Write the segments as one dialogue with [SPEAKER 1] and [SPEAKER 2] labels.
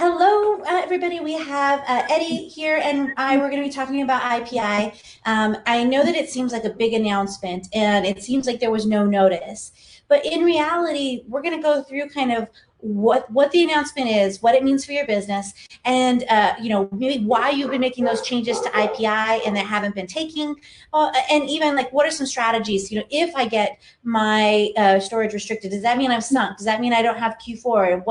[SPEAKER 1] Hello, everybody. We have Eddie here, and we're going to be talking about IPI. I know that it seems like a big announcement, and it seems like there was no notice. But in reality, we're going to go through kind of what the announcement is, what it means for your business, and maybe why you've been making those changes to IPI and they haven't been taking, and even like what are some strategies. If I get my storage restricted, does that mean I'm sunk? Does that mean I don't have Q4? And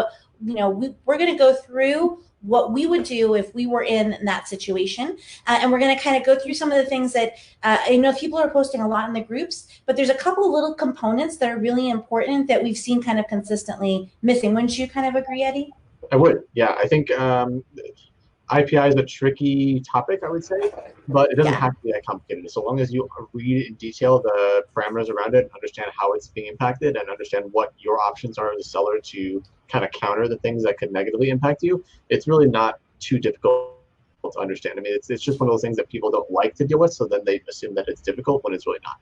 [SPEAKER 1] we're going to go through what we would do if we were in that situation. And we're going to kind of go through some of the things that I know people are posting a lot in the groups, but there's a couple of little components that are really important that we've seen kind of consistently missing. Wouldn't you kind of agree, Eddie?
[SPEAKER 2] I would, yeah. I think IPI is a tricky topic, I would say, but it doesn't
[SPEAKER 1] Yeah.
[SPEAKER 2] have to be that complicated. So long as you read in detail the parameters around it, understand how it's being impacted, and understand what your options are as a seller to kind of counter the things that could negatively impact you, it's really not too difficult to understand. I mean, it's just one of those things that people don't like to deal with, so then they assume that it's difficult when it's really not.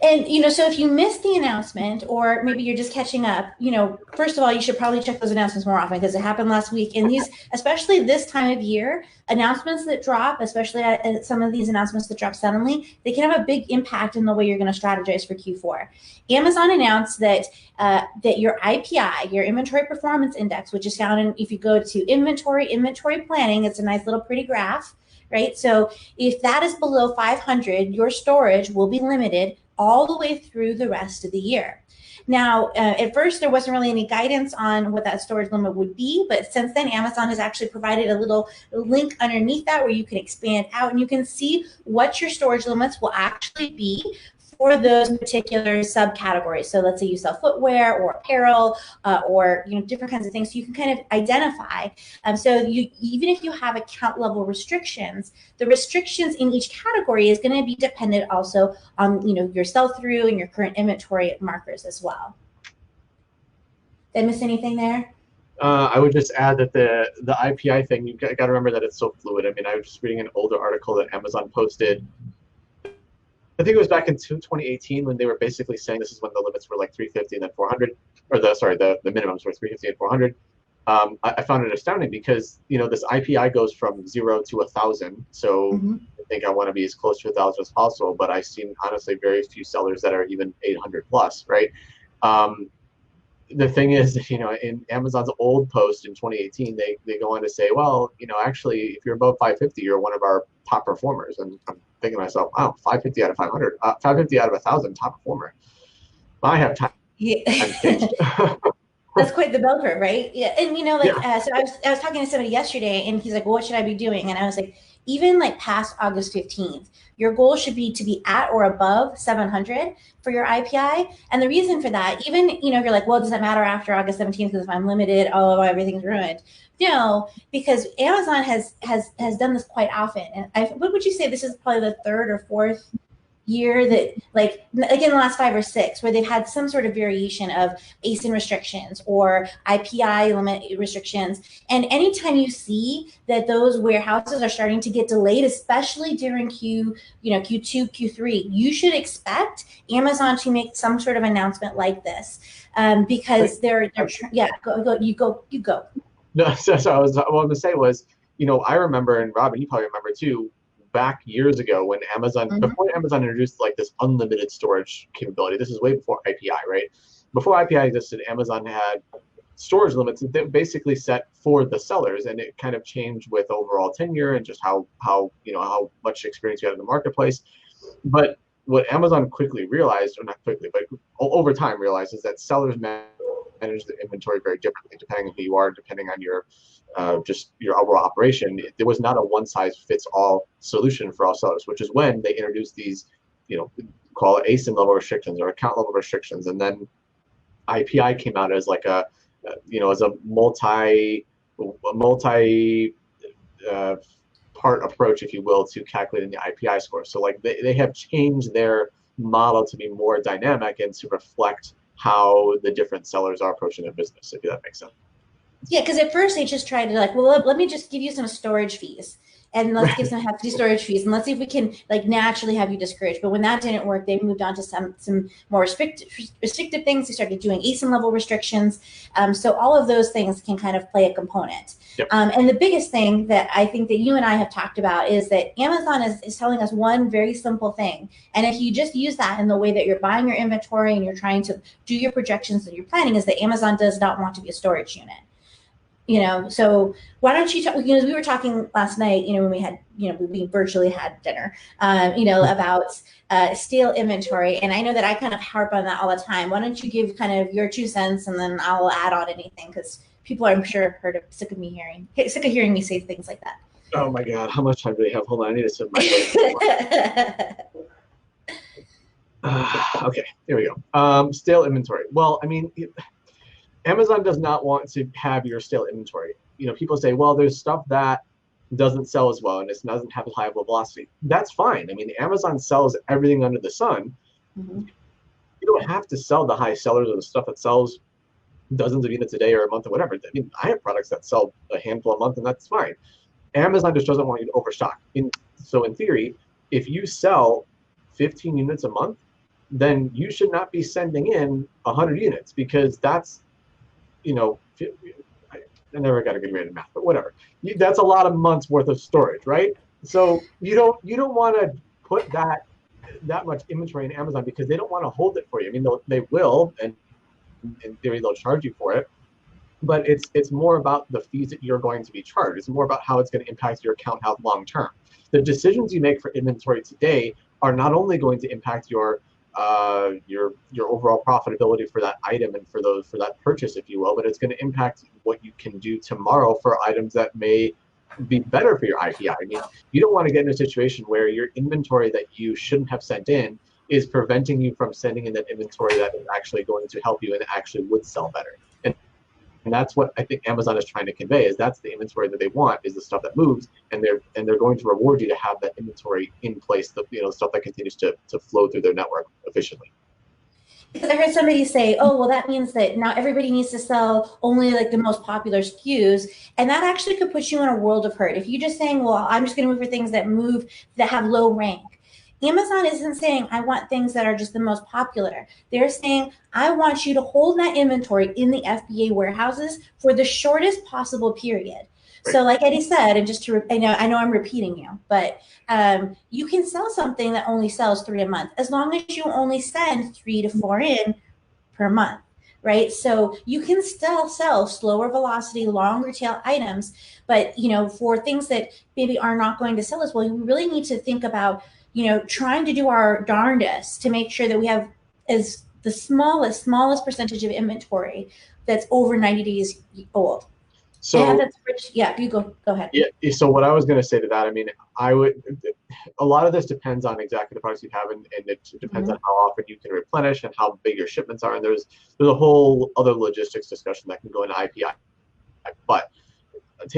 [SPEAKER 1] And, so if you missed the announcement or maybe you're just catching up, first of all, you should probably check those announcements more often because it happened last week. And these, especially this time of year, announcements that drop, especially some of these announcements that drop suddenly, they can have a big impact in the way you're going to strategize for Q4. Amazon announced that your IPI, your Inventory Performance Index, which is found in, if you go to inventory planning, it's a nice little pretty graph, right? So if that is below 500, your storage will be limited all the way through the rest of the year. Now, at first, there wasn't really any guidance on what that storage limit would be, but since then, Amazon has actually provided a little link underneath that where you can expand out and you can see what your storage limits will actually be for those particular subcategories. So let's say you sell footwear or apparel or different kinds of things. So you can kind of identify. Even if you have account level restrictions, the restrictions in each category is going to be dependent also on your sell through and your current inventory markers as well. Did I miss anything there?
[SPEAKER 2] I would just add that the IPI thing, you got to remember that it's so fluid. I mean, I was just reading an older article that Amazon posted. I think it was back in 2018 when they were basically saying this is when the limits were like 350 and then 400, or the minimums were 350 and 400. I found it astounding because this IPI goes from 0 to 1,000. So I think I want to be as close to 1,000 as possible, but I've seen honestly very few sellers that are even 800 plus, right? The thing is, in Amazon's old post in 2018, they go on to say, well, actually, if you're above 550, you're one of our top performers. And I'm thinking to myself, wow, 550 out of 500, 550 out of 1,000, top performer. I have time.
[SPEAKER 1] Yeah.
[SPEAKER 2] Changed.
[SPEAKER 1] That's quite the bell curve, right? Yeah. And
[SPEAKER 2] Yeah.
[SPEAKER 1] so I was talking to somebody yesterday and he's like, well, what should I be doing? And I was like, even like past August 15th, your goal should be to be at or above 700 for your IPI. And the reason for that, even, if you're like, well, does that matter after August 17th? Because if I'm limited, oh, everything's ruined. No, because Amazon has done this quite often. And what would you say? This is probably the third or fourth year that like again the last 5 or 6 where they've had some sort of variation of ASIN restrictions or IPI limit restrictions. And anytime you see that those warehouses are starting to get delayed, especially during Q2, Q3, you should expect Amazon to make some sort of announcement like this because they're yeah, you go.
[SPEAKER 2] No, so what I was going to say was, I remember, and Robyn, you probably remember too, back years ago when before Amazon introduced like this unlimited storage capability. This is way before IPI, right? Before IPI existed, Amazon had storage limits that they basically set for the sellers, and it kind of changed with overall tenure and just how much experience you had in the marketplace. But what Amazon quickly realized, or not quickly, but over time realized, is that sellers manage the inventory very differently depending on who you are, depending on your just your overall operation. There was not a one-size-fits-all solution for all sellers, which is when they introduced these, call it ASIN level restrictions or account level restrictions, and then IPI came out as like as a multi part approach, if you will, to calculating the IPI score. So like they have changed their model to be more dynamic and to reflect how the different sellers are approaching their business, if that makes sense.
[SPEAKER 1] Yeah, because at first they just tried to like, well, let me just give you some storage fees, and let's give some hefty storage fees, and let's see if we can like naturally have you discouraged. But when that didn't work, they moved on to some more restrictive things. They started doing ASIN level restrictions. So all of those things can kind of play a component.
[SPEAKER 2] Yep.
[SPEAKER 1] And the biggest thing that I think that you and I have talked about is that Amazon is telling us one very simple thing. And if you just use that in the way that you're buying your inventory and you're trying to do your projections and your planning, is that Amazon does not want to be a storage unit. So why don't you talk, we were talking last night, when we had, we virtually had dinner, about stale inventory. And I know that I kind of harp on that all the time. Why don't you give kind of your 2 cents, and then I'll add on anything, because people, I'm sure, have sick of hearing me say things like that.
[SPEAKER 2] Oh my God, how much time do we have? Hold on, I need to sip my okay, here we go. Stale inventory. Well, I mean, Amazon does not want to have your stale inventory. People say, well, there's stuff that doesn't sell as well and it doesn't have a high velocity. That's fine. I mean, Amazon sells everything under the sun. Mm-hmm. You don't have to sell the high sellers or the stuff that sells dozens of units a day or a month or whatever. I mean, I have products that sell a handful a month, and that's fine. Amazon just doesn't want you to overstock. So in theory, if you sell 15 units a month, then you should not be sending in 100 units, because that's, I never got a good grade in math, but whatever. That's a lot of months worth of storage, right? So you don't want to put that much inventory in Amazon, because they don't want to hold it for you. I mean, they will, and in theory they'll charge you for it, but it's more about the fees that you're going to be charged. It's more about how it's going to impact your account health long term. The decisions you make for inventory today are not only going to impact your overall profitability for that item and for that purchase, if you will, but it's going to impact what you can do tomorrow for items that may be better for your IPI. I mean, you don't want to get in a situation where your inventory that you shouldn't have sent in is preventing you from sending in that inventory that is actually going to help you and actually would sell better. And that's what I think Amazon is trying to convey, is that's the inventory that they want, is the stuff that moves, and they're going to reward you to have that inventory in place, the stuff that continues to flow through their network efficiently.
[SPEAKER 1] Because I heard somebody say, oh, well, that means that now everybody needs to sell only like the most popular SKUs. And that actually could put you in a world of hurt. If you're just saying, well, I'm just going to move for things that have low rank. Amazon isn't saying, I want things that are just the most popular. They're saying, I want you to hold that inventory in the FBA warehouses for the shortest possible period. So like Eddie said, and just to, I know I'm repeating you, but you can sell something that only sells 3 a month, as long as you only send 3 to 4 in per month, right? So you can still sell slower velocity, longer tail items, but for things that maybe are not going to sell as well, we really need to think about trying to do our darndest to make sure that we have as the smallest percentage of inventory that's over 90 days old.
[SPEAKER 2] So
[SPEAKER 1] you go ahead.
[SPEAKER 2] Yeah. So what I was going to say to that, I mean, a lot of this depends on exactly the products you have, and it depends on how often you can replenish and how big your shipments are. And there's a whole other logistics discussion that can go into IPI. But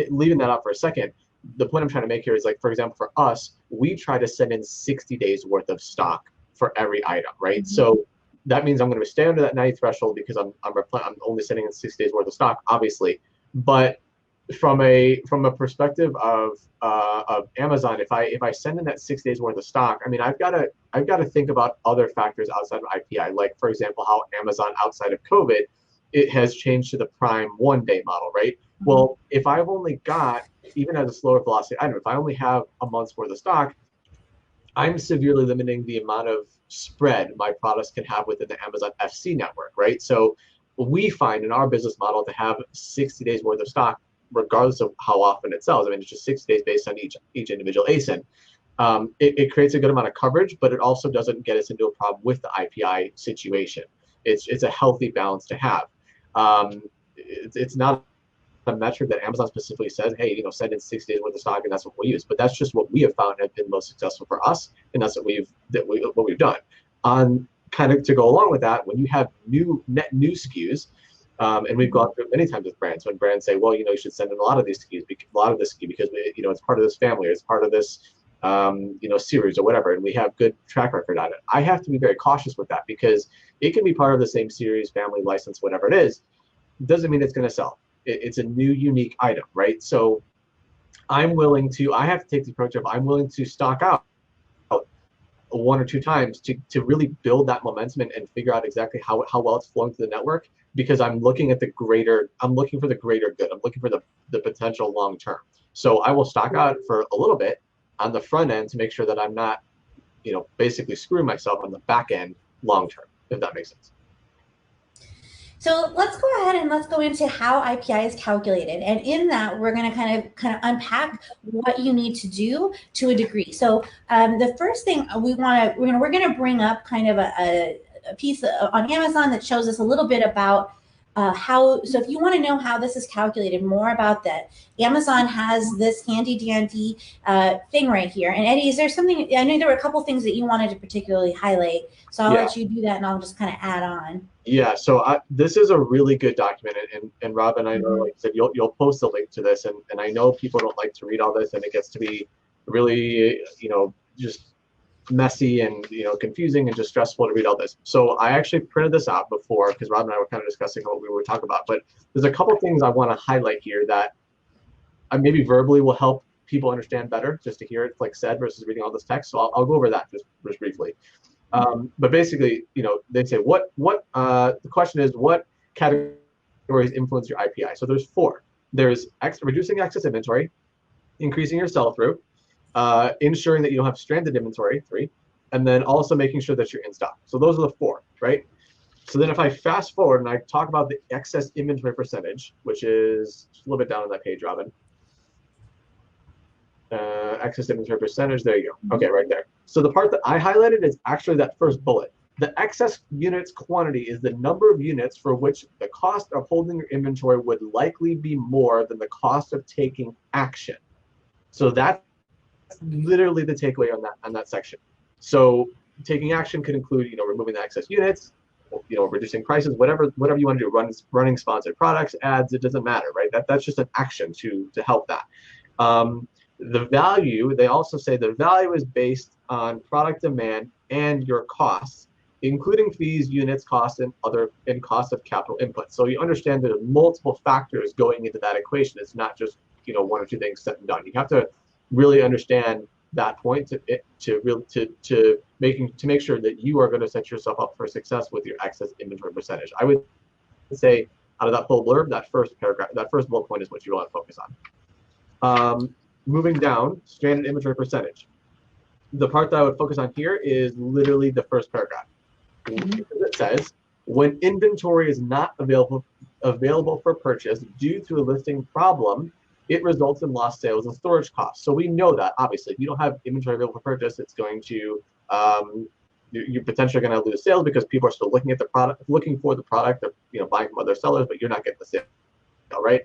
[SPEAKER 2] leaving that out for a second, the point I'm trying to make here is, like, for example, for us, we try to send in 60 days worth of stock for every item, right? Mm-hmm. So that means I'm going to stay under that 90 threshold, because I'm only sending in 60 days worth of stock, obviously. But from a perspective of Amazon, if I send in that 6 days worth of stock, I mean, I've got to think about other factors outside of IPI, like, for example, how Amazon outside of COVID, it has changed to the Prime 1 day model, right? Mm-hmm. Well, if I've only got, even as a slower velocity item, if I only have a month's worth of stock, I'm severely limiting the amount of spread my products can have within the Amazon FC network, right? So we find in our business model to have 60 days worth of stock, regardless of how often it sells. I mean, it's just 60 days based on each individual ASIN. It creates a good amount of coverage, but it also doesn't get us into a problem with the IPI situation. It's a healthy balance to have. It's not a metric that Amazon specifically says, hey, send in 6 days worth of stock, and that's what we'll use. But that's just what we have found have been most successful for us, and that's what we've done. On kind of to go along with that, when you have net new SKUs, and we've gone through it many times with brands, when brands say, well, you should send in a lot of these SKUs, because it's part of this family, or it's part of this series or whatever, and we have good track record on it. I have to be very cautious with that, because it can be part of the same series, family, license, whatever it is. Doesn't mean it's going to sell. It's a new unique item, right? So I have to take the approach of I'm willing to stock out one or two times to really build that momentum and figure out exactly how well it's flowing through the network, because I'm looking for the greater good. I'm looking for the potential long term. So I will stock out for a little bit on the front end to make sure that I'm not, basically screwing myself on the back end long term, if that makes sense.
[SPEAKER 1] So let's go ahead and let's go into how IPI is calculated. And in that, we're going to kind of unpack what you need to do to a degree. So the first thing we're going to bring up kind of a piece on Amazon that shows us a little bit about so if you want to know how this is calculated, more about that, Amazon has this handy dandy thing right here. And Eddie, is there something, I know there were a couple things that you wanted to particularly highlight, so I'll let you do that and I'll just kind of add on.
[SPEAKER 2] Yeah, so this is a really good document, and Robyn, I know, like you said, you'll post a link to this, and I know people don't like to read all this, and it gets to be really, just messy and confusing and just stressful to read all this. So I actually printed this out before, because Robyn and I were kind of discussing what we were talking about, but there's a couple things I want to highlight here that maybe verbally will help people understand better, just to hear it like said versus reading all this text. So I'll go over that just briefly. But basically, they say the question is, what categories influence your IPI? So there's 4. There's reducing excess inventory, increasing your sell-through, ensuring that you don't have stranded inventory, 3, and then also making sure that you're in stock. So those are the 4, right? So then if I fast forward and I talk about the excess inventory percentage, which is a little bit down on that page, Robyn. Excess inventory percentage, there you go. Okay, right there. So the part that I highlighted is actually that first bullet. The excess units quantity is the number of units for which the cost of holding your inventory would likely be more than the cost of taking action. So that's literally the takeaway on that section. So taking action could include, removing the excess units, reducing prices, whatever you want to do, running sponsored products, ads, it doesn't matter, right? That's just an action to help that. The value, they also say the value is based on product demand and your costs, including fees, units, costs, and cost of capital input. So you understand that there are multiple factors going into that equation. It's not just, 1 or 2 things set and done. You have to really understand that point to make sure that you are going to set yourself up for success with your excess inventory percentage. I would say out of that whole blurb, that first paragraph, that first bullet point is what you want to focus on. Moving down, stranded inventory percentage. The part that I would focus on here is literally the first paragraph. It says, when inventory is not available for purchase due to a listing problem, it results in lost sales and storage costs. So we know that, obviously, if you don't have inventory available for purchase, it's going to, you're potentially going to lose sales because people are still looking at the product, looking for the product, or, buying from other sellers, but you're not getting the sale, right?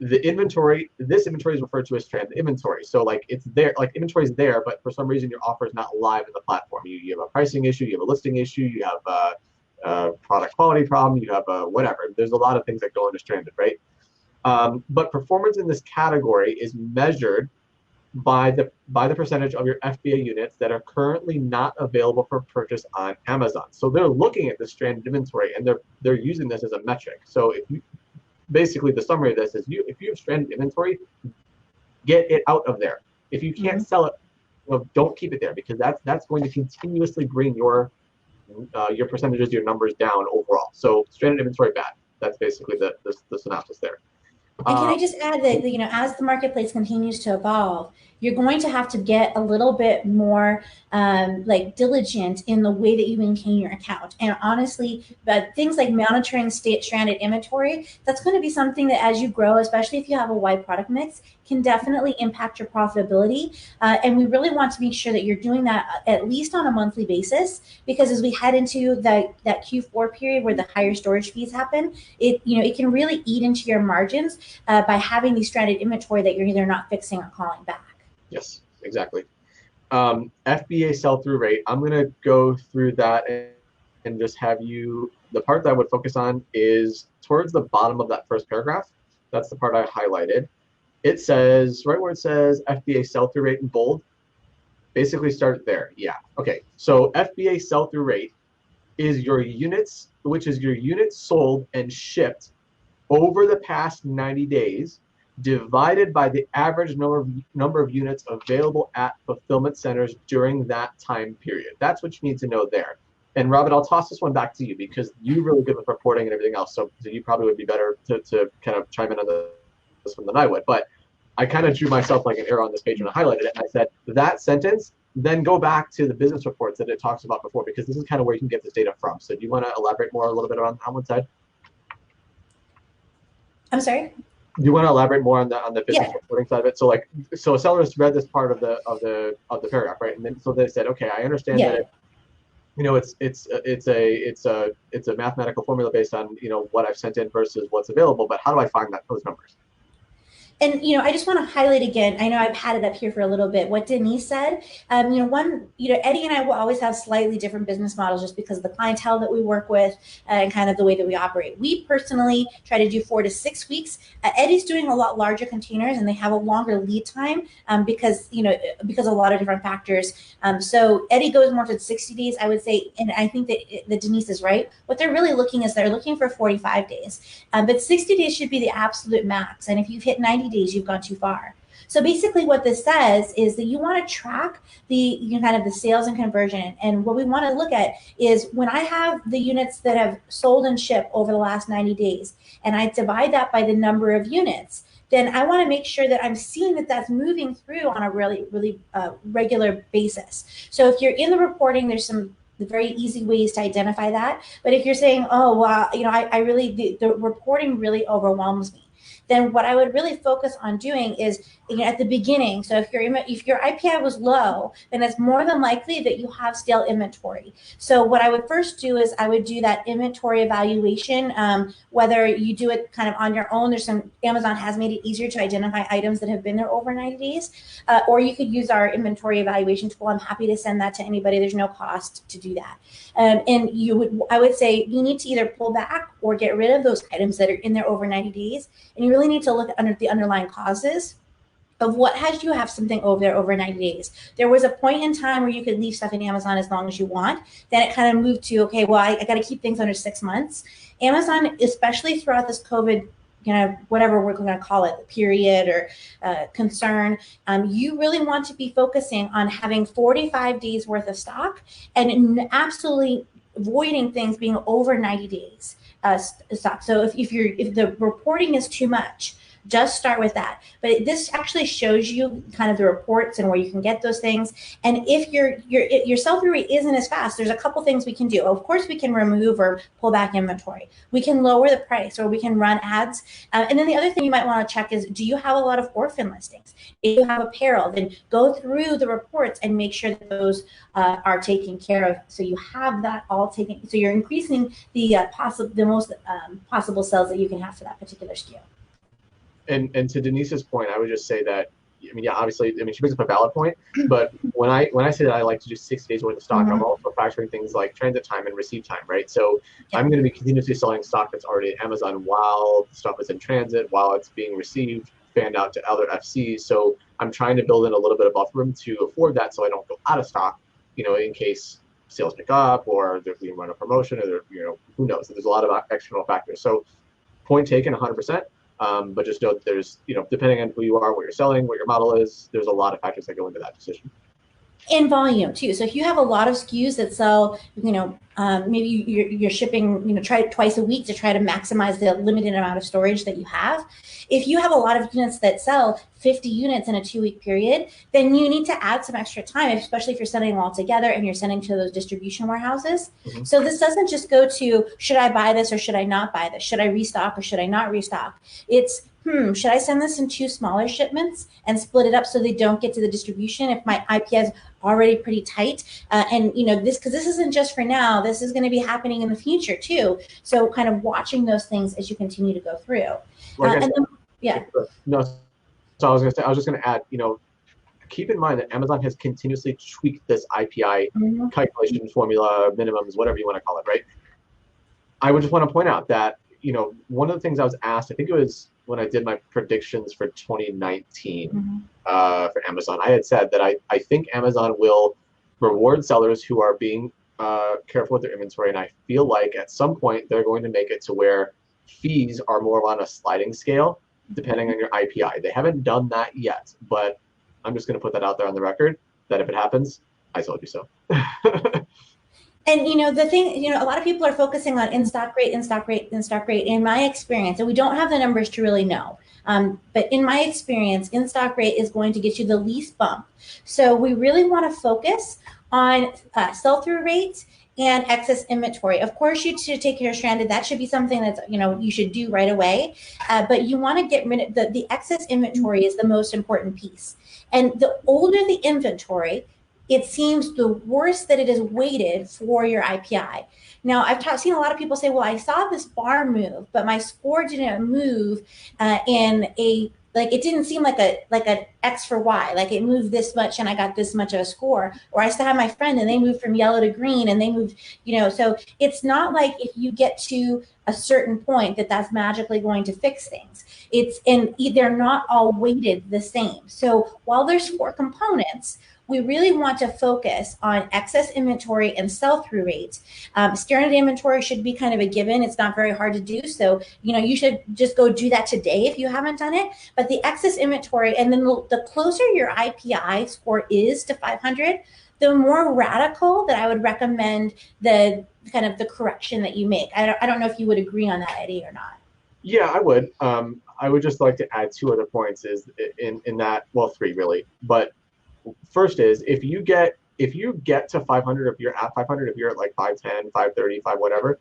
[SPEAKER 2] This inventory is referred to as stranded inventory. So like it's there, like inventory is there, but for some reason your offer is not live in the platform. You have a pricing issue, you have a listing issue, you have a product quality problem, you have a whatever. There's a lot of things that go into stranded, right? But performance in this category is measured by the percentage of your FBA units that are currently not available for purchase on Amazon. So they're looking at the stranded inventory and they're using this as a metric. So basically the summary of this is if you have stranded inventory, get it out of there. If you can't sell it, don't keep it there, because that's going to continuously bring your percentages, your numbers down overall. So stranded inventory bad. That's basically the synopsis there.
[SPEAKER 1] And can I just add that, as the marketplace continues to evolve, you're going to have to get a little bit more diligent in the way that you maintain your account. And honestly, but things like monitoring stranded inventory, that's going to be something that as you grow, especially if you have a wide product mix, can definitely impact your profitability. And we really want to make sure that you're doing that at least on a monthly basis, because as we head into that Q4 period where the higher storage fees happen, it can really eat into your margins by having these stranded inventory that you're either not fixing or calling back.
[SPEAKER 2] Yes, exactly. FBA sell-through rate, I'm going to go through that and just have you, the part that I would focus on is towards the bottom of that first paragraph. That's the part I highlighted. It says, right where it says FBA sell-through rate in bold, basically start there. Yeah, okay. So FBA sell-through rate is your units, which is your units sold and shipped over the past 90 days divided by the average number of units available at fulfillment centers during that time period. That's what you need to know there. And Robyn, I'll toss this one back to you because you're really good with reporting and everything else. So you probably would be better to kind of chime in on this one than I would. But I kind of drew myself like an arrow on this page and I highlighted it. And I said, that sentence, then go back to the business reports that it talks about before, because this is kind of where you can get this data from. So do you want to elaborate more a little bit on one side?
[SPEAKER 1] I'm sorry?
[SPEAKER 2] Do you want to elaborate more on the business reporting side of it? So sellers read this part of the paragraph, right? And then so they said, okay, I understand that it's a mathematical formula based on what I've sent in versus what's available, but how do I find those numbers?
[SPEAKER 1] And, I just want to highlight again, I know I've had it up here for a little bit, what Denise said. Eddie and I will always have slightly different business models just because of the clientele that we work with and kind of the way that we operate. We personally try to do 4 to 6 weeks. Eddie's doing a lot larger containers and they have a longer lead time because of a lot of different factors. So Eddie goes more to 60 days, I would say, and I think that Denise is right. What they're really they're looking for 45 days, but 60 days should be the absolute max. And if you've hit 90 days, you've gone too far. So basically what this says is that you want to track the kind of the sales and conversion. And what we want to look at is when I have the units that have sold and shipped over the last 90 days, and I divide that by the number of units, then I want to make sure that I'm seeing that that's moving through on a really, really regular basis. So if you're in the reporting, there's some very easy ways to identify that. But if you're saying, oh, well, I really, the reporting really overwhelms me, then what I would really focus on doing is at the beginning. So if your IPI was low, then it's more than likely that you have stale inventory. So what I would first do is I would do that inventory evaluation, whether you do it kind of on your own. Amazon has made it easier to identify items that have been there over 90 days, or you could use our inventory evaluation tool. I'm happy to send that to anybody. There's no cost to do that. And I would say you need to either pull back or get rid of those items that are in there over 90 days. And you really need to look at the underlying causes of what has you have something over there over 90 days. There was a point in time where you could leave stuff in Amazon as long as you want. Then it kind of moved to, okay, well, I got to keep things under 6 months. Amazon, especially throughout this COVID, whatever we're going to call it, period or concern, you really want to be focusing on having 45 days worth of stock and absolutely avoiding things being over 90 days stock. So if the reporting is too much, just start with that. But this actually shows you kind of the reports and where you can get those things. And if your sell-through rate isn't as fast, there's a couple things we can do. Of course, we can remove or pull back inventory. We can lower the price, or we can run ads. And then the other thing you might want to check is, do you have a lot of orphan listings? If you have apparel, then go through the reports and make sure that those are taken care of. So you have that all taken. So you're increasing the most possible sales that you can have for that particular SKU.
[SPEAKER 2] And to Denise's point, I would just say that, obviously, she brings up a valid point, but when I say that I like to do 6 days worth of stock, I'm also factoring things like transit time and receive time, right? So I'm going to be continuously selling stock that's already at Amazon while the stuff is in transit, while it's being received, fanned out to other FCs. So I'm trying to build in a little bit of buffer room to afford that, so I don't go out of stock, in case sales pick up or we run a promotion, or who knows? There's a lot of external factors. So point taken, 100%. But just know that there's, depending on who you are, what you're selling, what your model is, there's a lot of factors that go into that decision.
[SPEAKER 1] And volume too. So if you have a lot of SKUs that sell, maybe you're shipping, try it twice a week to try to maximize the limited amount of storage that you have. If you have a lot of units that sell 50 units in a 2-week period, then you need to add some extra time, especially if you're sending them all together and you're sending to those distribution warehouses. So this doesn't just go to, should I buy this or should I not buy this? Should I restock or should I not restock? It's, should I send this in 2 smaller shipments and split it up so they don't get to the distribution if my IPI is already pretty tight? And because this isn't just for now, this is going to be happening in the future too. So kind of watching those things as you continue to go through.
[SPEAKER 2] No, so I was just going to add, keep in mind that Amazon has continuously tweaked this IPI calculation formula, minimums, whatever you want to call it, right? I would just want to point out that, one of the things I was asked, I think it was when I did my predictions for 2019 for Amazon, I had said that I think Amazon will reward sellers who are being careful with their inventory, and I feel like at some point they're going to make it to where fees are more on a sliding scale depending on your IPI. They haven't done that yet, but I'm just going to put that out there on the record that if it happens, I told you so.
[SPEAKER 1] And the thing, a lot of people are focusing on in-stock rate, in-stock rate, in-stock rate. In my experience, and we don't have the numbers to really know, but in my experience, in-stock rate is going to get you the least bump. So we really want to focus on sell-through rates and excess inventory. Of course, you should take care of stranded. That should be something that's you should do right away. But you want to get rid of the excess inventory is the most important piece. And the older the inventory, it seems the worse that it is weighted for your IPI. Now, I've seen a lot of people say, well, I saw this bar move, but my score didn't move it didn't seem like an X for Y, like it moved this much and I got this much of a score. Or I still have my friend and they moved from yellow to green and they moved, so it's not like if you get to a certain point that's magically going to fix things. They're not all weighted the same. So while there's 4 components, we really want to focus on excess inventory and sell-through rates. Stranded inventory should be kind of a given. It's not very hard to do. So, you should just go do that today if you haven't done it. But the excess inventory, and then the closer your IPI score is to 500, the more radical that I would recommend the kind of the correction that you make. I don't know if you would agree on that, Eddie, or not.
[SPEAKER 2] Yeah, I would. I would just like to add 2 other points is in that, well, 3 really, but first is if you get to 500, if you're at 500, if you're at like 510, 530, 5 whatever,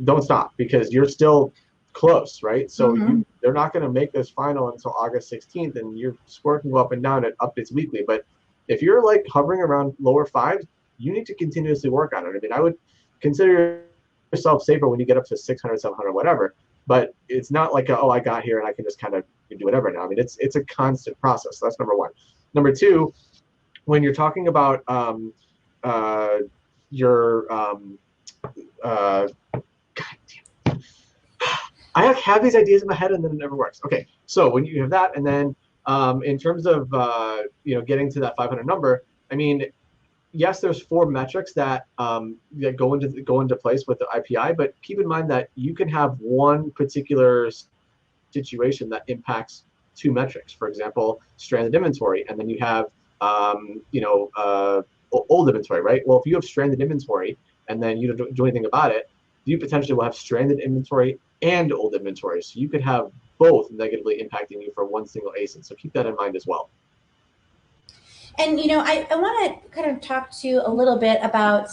[SPEAKER 2] don't stop because you're still close, right? So they're not going to make this final until August 16th, and your score can go up and down. It updates weekly, but if you're like hovering around lower 5s, you need to continuously work on it. I mean, I would consider yourself safer when you get up to 600, 700, whatever. But it's not like I got here and I can just kind of do whatever now. I mean, it's a constant process. So that's number 1. Number 2, when you're talking about your God damn. I have these ideas in my head and then it never works. Okay, so when you have that, and then in terms of getting to that 500 number, I mean, yes, there's 4 metrics that go into place with the IPI, but keep in mind that you can have one particular situation that impacts 2 metrics. For example, stranded inventory, and then you have old inventory, right? Well, if you have stranded inventory and then you don't do anything about it, you potentially will have stranded inventory and old inventory. So you could have both negatively impacting you for one single ASIN. So keep that in mind as well.
[SPEAKER 1] And, I want to kind of talk to you a little bit about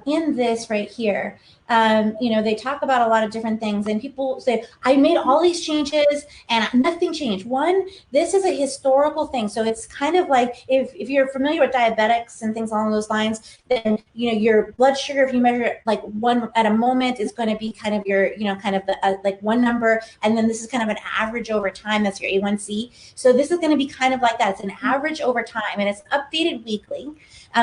[SPEAKER 1] in this right here. They talk about a lot of different things and people say, I made all these changes and nothing changed. One, this is a historical thing. So it's kind of like if you're familiar with diabetics and things along those lines, then, your blood sugar, if you measure it like one at a moment, is going to be kind of your, kind of the, like one number. And then this is kind of an average over time. That's your A1C. So this is going to be kind of like that. It's an average over time and it's updated weekly.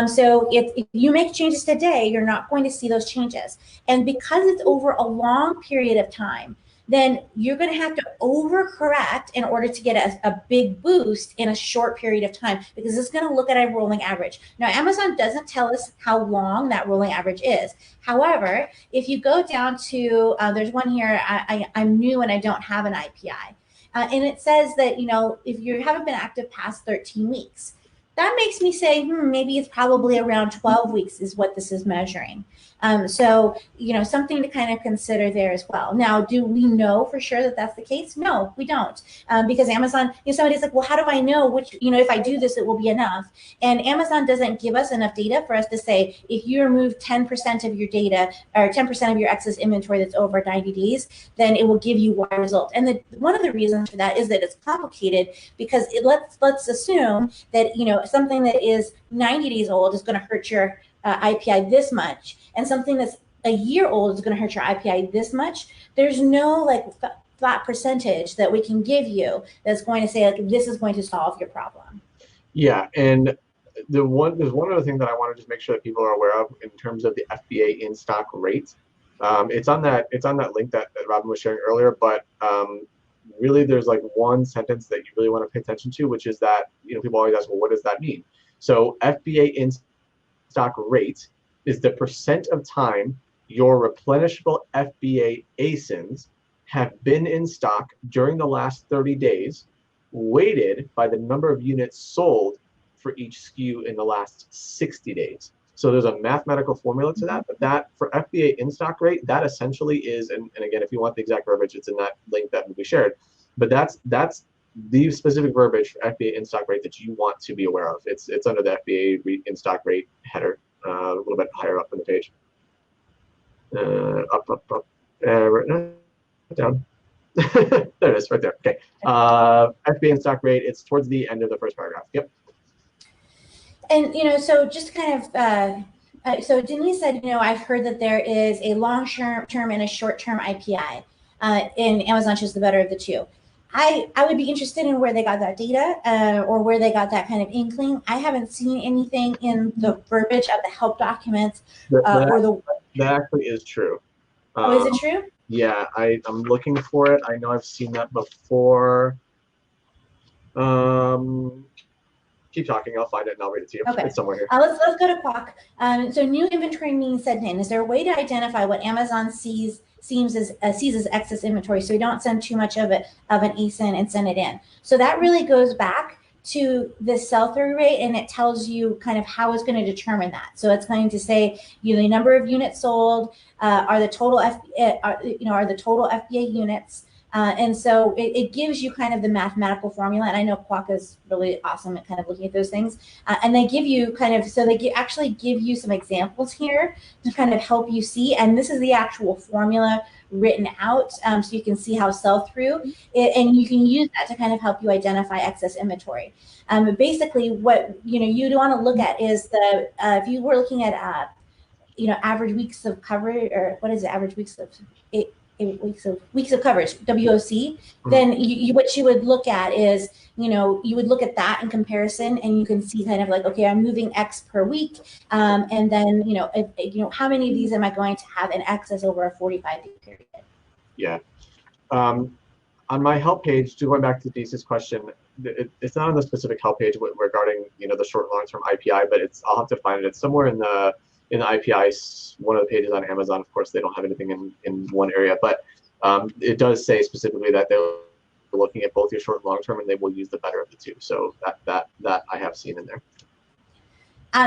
[SPEAKER 1] So if you make changes today, you're not going to see those changes. And because it's over a long period of time, then you're going to have to overcorrect in order to get a big boost in a short period of time, because it's going to look at a rolling average. Now, Amazon doesn't tell us how long that rolling average is. However, if you go down to, there's one here, I'm new and I don't have an IPI. And it says that, if you haven't been active past 13 weeks, that makes me say, maybe it's probably around 12 weeks is what this is measuring. So, something to kind of consider there as well. Now, do we know for sure that that's the case? No, we don't. Because Amazon, somebody's like, well, how do I know which, if I do this, it will be enough. And Amazon doesn't give us enough data for us to say, if you remove 10% of your data or 10% of your excess inventory that's over 90 days, then it will give you Y result. And one of the reasons for that is that it's complicated because let's assume that, something that is 90 days old is going to hurt your IPI this much, and something that's a year old is going to hurt your IPI this much. There's no flat percentage that we can give you that's going to say this is going to solve your problem.
[SPEAKER 2] Yeah, and there's one other thing that I want to just make sure that people are aware of in terms of the FBA in stock rate. It's on that link that Robyn was sharing earlier, but really there's one sentence that you really want to pay attention to, which is that people always ask, well, what does that mean? So FBA in stock rate is the percent of time your replenishable FBA ASINs have been in stock during the last 30 days, weighted by the number of units sold for each SKU in the last 60 days. So there's a mathematical formula to that, but that for FBA in-stock rate, that essentially is, and again, if you want the exact verbiage, it's in that link that we shared, but that's the specific verbiage for FBA in-stock rate that you want to be aware of. It's under the FBA in-stock rate header, a little bit higher up on the page. Up, down. There it is, right there. Okay. FBA in-stock rate, it's towards the end of the first paragraph. Yep.
[SPEAKER 1] And, so just kind of, so Denise said, I've heard that there is a long-term and a short-term IPI, and Amazon chose the better of the two. I would be interested in where they got that data, or where they got that kind of inkling. I haven't seen anything in the verbiage of the help documents,
[SPEAKER 2] that actually is true.
[SPEAKER 1] Oh, is it true?
[SPEAKER 2] Yeah, I'm looking for it. I know I've seen that before. Keep talking. I'll find it and I'll read it to you.
[SPEAKER 1] Okay.
[SPEAKER 2] It's somewhere here.
[SPEAKER 1] Let's go to Quack. So new inventory being sent in. Is there a way to identify what Amazon sees as excess inventory, so we don't send too much of an ASIN and send it in? So that really goes back to the sell-through rate, and it tells you kind of how it's going to determine that. So it's going to say, the number of units sold, are the total FBA units. And so it gives you kind of the mathematical formula. And I know Quack is really awesome at kind of looking at those things. And they give you kind of, so they actually give you some examples here to kind of help you see. And this is the actual formula written out, so you can see how sell-through, and you can use that to kind of help you identify excess inventory. Basically, what you'd want to look at is if you were looking at average weeks of coverage, or what is it, average weeks of weeks of coverage, WOC, then what you would look at is, you would look at that in comparison, and you can see kind of like, okay, I'm moving X per week, and then how many of these am I going to have in excess over a 45-day period?
[SPEAKER 2] Yeah. On my help page, going back to Denise's question, it's not on the specific help page regarding the short long-term IPI, but I'll have to find it. It's somewhere in the IPI, one of the pages on Amazon. Of course, they don't have anything in one area, but it does say specifically that they're looking at both your short and long term, and they will use the better of the two. So that I have seen in there.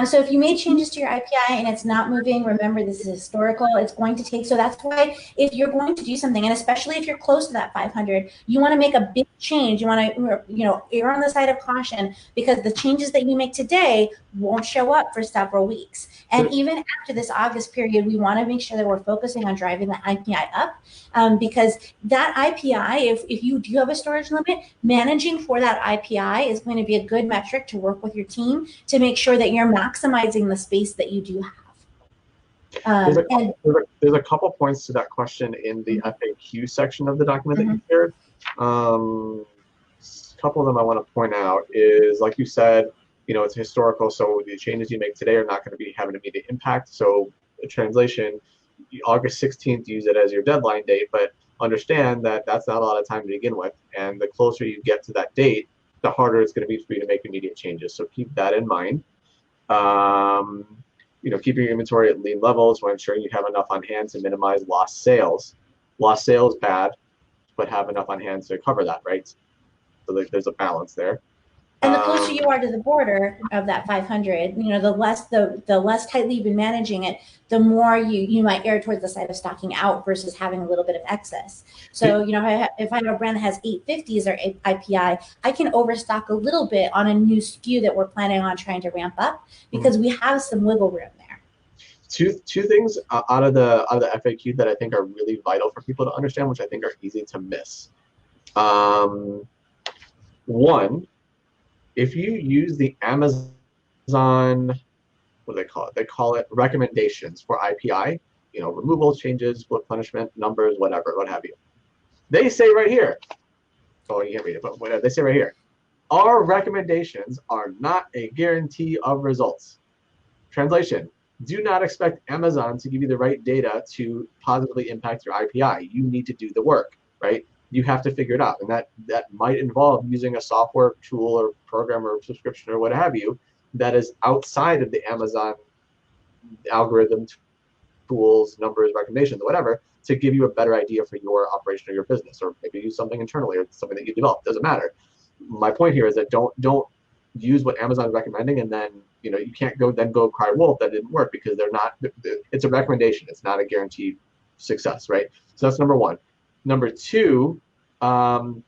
[SPEAKER 1] So if you made changes to your IPI and it's not moving, remember this is historical. It's going to take, so that's why if you're going to do something, and especially if you're close to that 500, you want to make a big change. You want to, err on the side of caution, because the changes that you make today won't show up for several weeks. And even after this August period, we want to make sure that we're focusing on driving the IPI up, because that IPI, if you do have a storage limit, managing for that IPI is going to be a good metric to work with your team to make sure that you're maximizing the space that you do have.
[SPEAKER 2] There's a couple points to that question in the FAQ section of the document that you shared. A couple of them I want to point out is, like you said, it's historical, so the changes you make today are not going to have an immediate impact. So the translation, August 16th, use it as your deadline date, but understand that that's not a lot of time to begin with. And the closer you get to that date, the harder it's going to be for you to make immediate changes. So keep that in mind. Keeping your inventory at lean levels while ensuring you have enough on hand to minimize lost sales. Lost sales bad, but have enough on hand to cover that, right? So there's a balance there.
[SPEAKER 1] And the closer you are to the border of that 500, the less tightly you've been managing it, the more you might err towards the side of stocking out versus having a little bit of excess. So, if I have a brand that has 850s or IPI, I can overstock a little bit on a new SKU that we're planning on trying to ramp up, because we have some wiggle room there.
[SPEAKER 2] Two things out of the FAQ that I think are really vital for people to understand, which I think are easy to miss. One, if you use the Amazon, what do they call it? They call it recommendations for IPI, removal, changes, replenishment, numbers, whatever, what have you. They say right here, oh, you can't read it, but whatever, they say right here, our recommendations are not a guarantee of results. Translation, do not expect Amazon to give you the right data to positively impact your IPI. You need to do the work, right? You have to figure it out, and that might involve using a software tool or program or subscription or what have you that is outside of the Amazon algorithm tools, numbers, recommendations, whatever, to give you a better idea for your operation or your business, or maybe use something internally or something that you develop. Doesn't matter. My point here is that don't use what Amazon's recommending, and then you can't go cry wolf that didn't work, because they're not. It's a recommendation. It's not a guaranteed success, right? So that's number one. Number two, the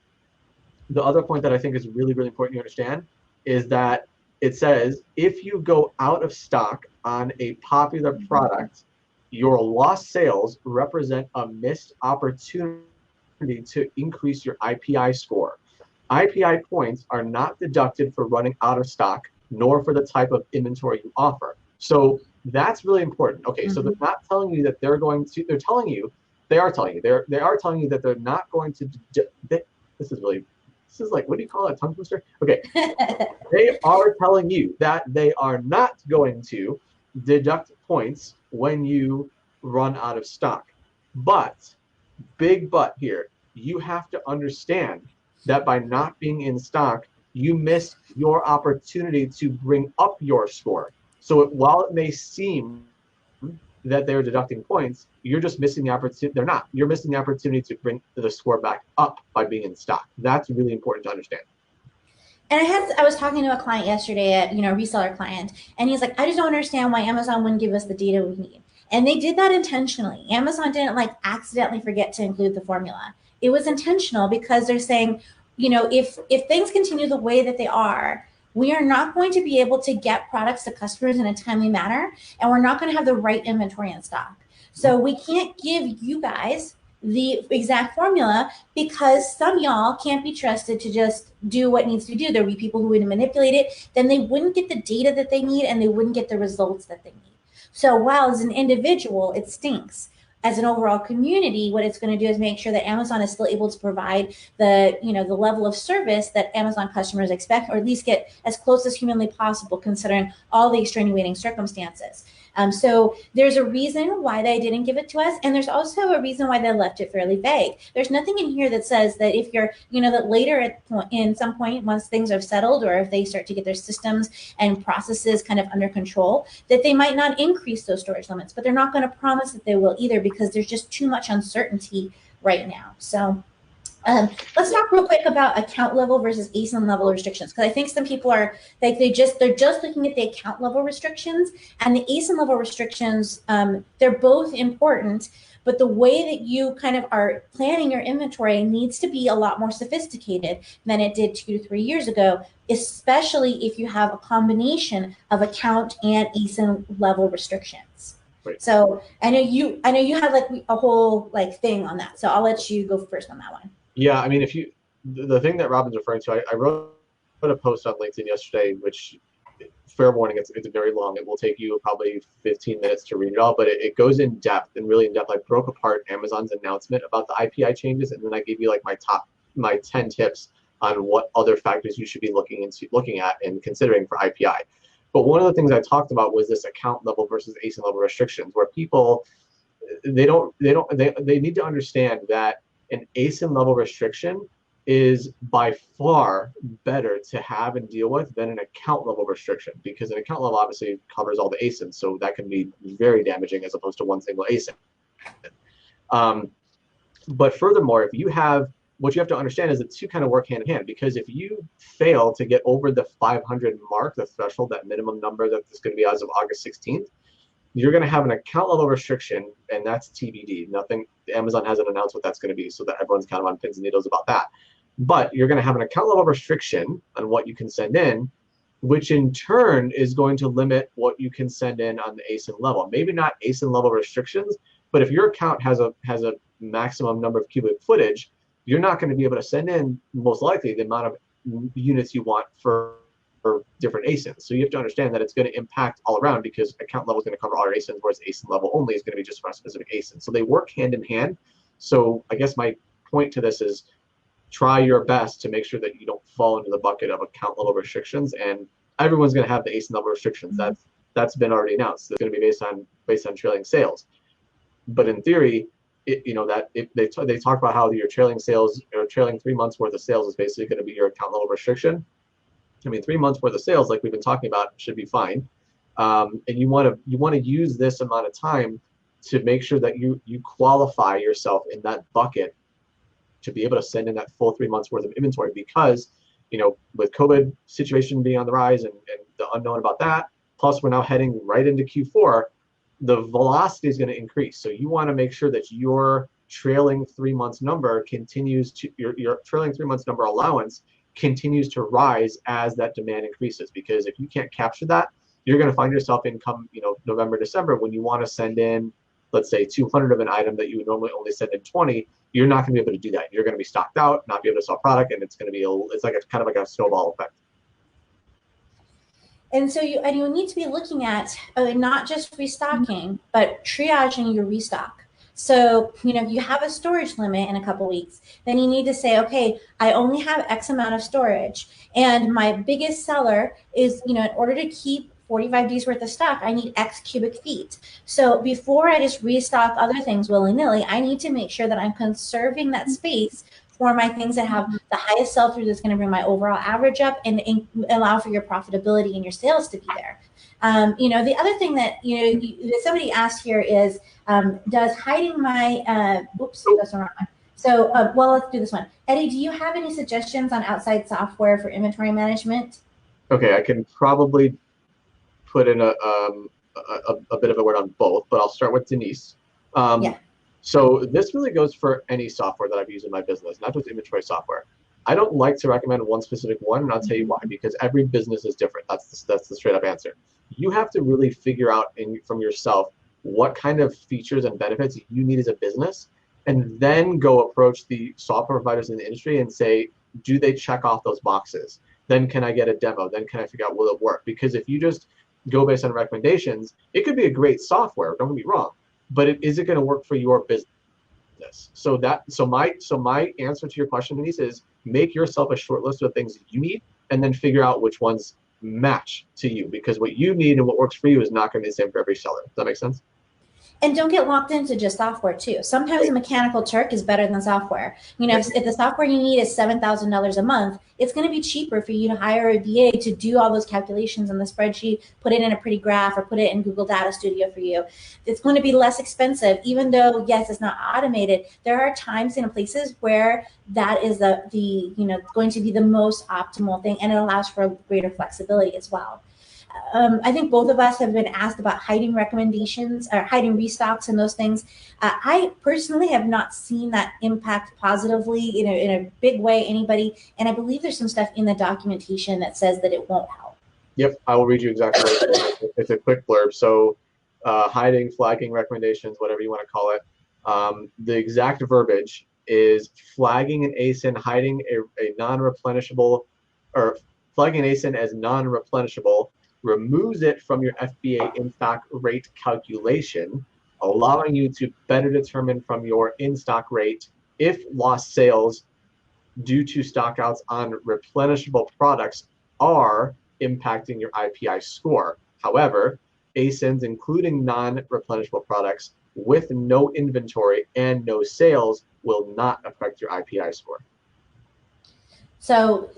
[SPEAKER 2] other point that I think is really, really important to understand is that it says if you go out of stock on a popular product, your lost sales represent a missed opportunity to increase your IPI score. IPI points are not deducted for running out of stock, nor for the type of inventory you offer. So that's really important. Okay, so they're not telling you that they're going to, they are telling you that they're not going to, this is like, what do you call it, a tongue twister? Okay, they are telling you that they are not going to deduct points when you run out of stock. But, big but here, you have to understand that by not being in stock, you miss your opportunity to bring up your score. So while it may seem that they're deducting points, you're just missing the opportunity. They're not. You're missing the opportunity to bring the score back up by being in stock. That's really important to understand.
[SPEAKER 1] And I was talking to a client yesterday, a reseller client, and he's like, I just don't understand why Amazon wouldn't give us the data we need. And they did that intentionally. Amazon didn't accidentally forget to include the formula. It was intentional, because they're saying, if things continue the way that they are, we are not going to be able to get products to customers in a timely manner, and we're not going to have the right inventory in stock. So we can't give you guys the exact formula, because some y'all can't be trusted to just do what needs to be done. There'll be people who would manipulate it. Then they wouldn't get the data that they need, and they wouldn't get the results that they need. So while as an individual, it stinks, as an overall community, what it's going to do is make sure that Amazon is still able to provide the level of service that Amazon customers expect, or at least get as close as humanly possible, considering all the extenuating circumstances. So there's a reason why they didn't give it to us, and there's also a reason why they left it fairly vague. There's nothing in here that says that if you're, that later in some point, once things are settled, or if they start to get their systems and processes kind of under control, that they might not increase those storage limits, but they're not going to promise that they will either, because there's just too much uncertainty right now. So let's talk real quick about account level versus ASIN level restrictions, because I think some people are like they're just looking at the account level restrictions, and the ASIN level restrictions. They're both important, but the way that you kind of are planning your inventory needs to be a lot more sophisticated than it did 2 to 3 years ago, especially if you have a combination of account and ASIN level restrictions. Right. So I know you had a whole thing on that, so I'll let you go first on that one.
[SPEAKER 2] Yeah, I mean, the thing that Robyn's referring to, I wrote a post on LinkedIn yesterday, which, fair warning, it's very long. It will take you probably 15 minutes to read it all, but it goes in depth, and really in depth. I broke apart Amazon's announcement about the IPI changes, and then I gave you my 10 tips on what other factors you should be looking at and considering for IPI. But one of the things I talked about was this account level versus ASIN level restrictions, where people they need to understand that an ASIN level restriction is by far better to have and deal with than an account level restriction, because an account level obviously covers all the ASINs, so that can be very damaging as opposed to one single ASIN. But furthermore, what you have to understand is that two kind of work hand in hand, because if you fail to get over the 500 mark, the threshold, that minimum number that is going to be as of August 16th, you're going to have an account level restriction, and that's TBD. Nothing, Amazon hasn't announced what that's going to be, so that everyone's kind of on pins and needles about that. But you're going to have an account level restriction on what you can send in, which in turn is going to limit what you can send in on the ASIN level. Maybe not ASIN level restrictions, but if your account has a maximum number of cubic footage, you're not going to be able to send in, most likely, the amount of units you want for different ASINs. So you have to understand that it's going to impact all around, because account level is going to cover all your ASINs, whereas ASIN level only is going to be just for a specific ASIN. So they work hand in hand. So I guess my point to this is try your best to make sure that you don't fall into the bucket of account level restrictions, and everyone's going to have the ASIN level restrictions. That's been already announced. It's going to be based on trailing sales. But in theory, they talk about how your trailing sales, or trailing 3 months worth of sales, is basically going to be your account level restriction. I mean, 3 months worth of sales, like we've been talking about, should be fine. And you want to use this amount of time to make sure that you qualify yourself in that bucket to be able to send in that full 3 months worth of inventory. Because, with COVID situation being on the rise and the unknown about that, plus we're now heading right into Q4, the velocity is going to increase. So you want to make sure that your trailing 3 months number continues to, your trailing 3 months number allowance continues to rise as that demand increases. Because if you can't capture that, you're going to find yourself in November, December, when you want to send in, let's say 200 of an item that you would normally only send in 20, you're not going to be able to do that. You're going to be stocked out, not be able to sell product, and it's going to be it's like kind of like a snowball effect.
[SPEAKER 1] And so you need to be looking at not just restocking, but triaging your restock. So, if you have a storage limit in a couple weeks, then you need to say, okay, I only have X amount of storage. And my biggest seller is, in order to keep 45 days worth of stock, I need X cubic feet. So before I just restock other things willy-nilly, I need to make sure that I'm conserving that space for my things that have the highest sell-through that's going to bring my overall average up and allow for your profitability and your sales to be there. The other thing that, somebody asked here is, does hiding my, oops, that's the wrong one. So, well, let's do this one. Eddie, do you have any suggestions on outside software for inventory management?
[SPEAKER 2] Okay, I can probably put in a bit of a word on both, but I'll start with Denise.
[SPEAKER 1] Yeah.
[SPEAKER 2] So this really goes for any software that I've used in my business, not just inventory software. I don't like to recommend one specific one, and I'll tell you why. Because every business is different. That's the straight up answer. You have to really figure out from yourself what kind of features and benefits you need as a business, and then go approach the software providers in the industry and say, do they check off those boxes? Then can I get a demo? Then can I figure out, will it work? Because if you just go based on recommendations, it could be a great software, don't get me wrong, but is it going to work for your business? So my answer to your question, Denise, is make yourself a short list of things that you need, and then figure out which ones match to you, because what you need and what works for you is not going to be the same for every seller. Does that make sense?
[SPEAKER 1] And don't get locked into just software too. Sometimes a mechanical Turk is better than software. If the software you need is $7,000 a month, it's going to be cheaper for you to hire a VA to do all those calculations on the spreadsheet, put it in a pretty graph, or put it in Google Data Studio for you. It's going to be less expensive, even though, yes, it's not automated. There are times and places where that is going to be the most optimal thing, and it allows for greater flexibility as well. I think both of us have been asked about hiding recommendations or hiding restocks and those things. I personally have not seen that impact positively, in a big way, anybody. And I believe there's some stuff in the documentation that says that it won't help.
[SPEAKER 2] Yep, I will read you exactly what it is. It's a quick blurb. So hiding, flagging recommendations, whatever you want to call it. The exact verbiage is flagging an ASIN, hiding a non-replenishable, or flagging an ASIN as non-replenishable, removes it from your FBA in-stock rate calculation, allowing you to better determine from your in-stock rate if lost sales due to stockouts on replenishable products are impacting your IPI score. However, ASINs, including non-replenishable products with no inventory and no sales, will not affect your IPI score.
[SPEAKER 1] So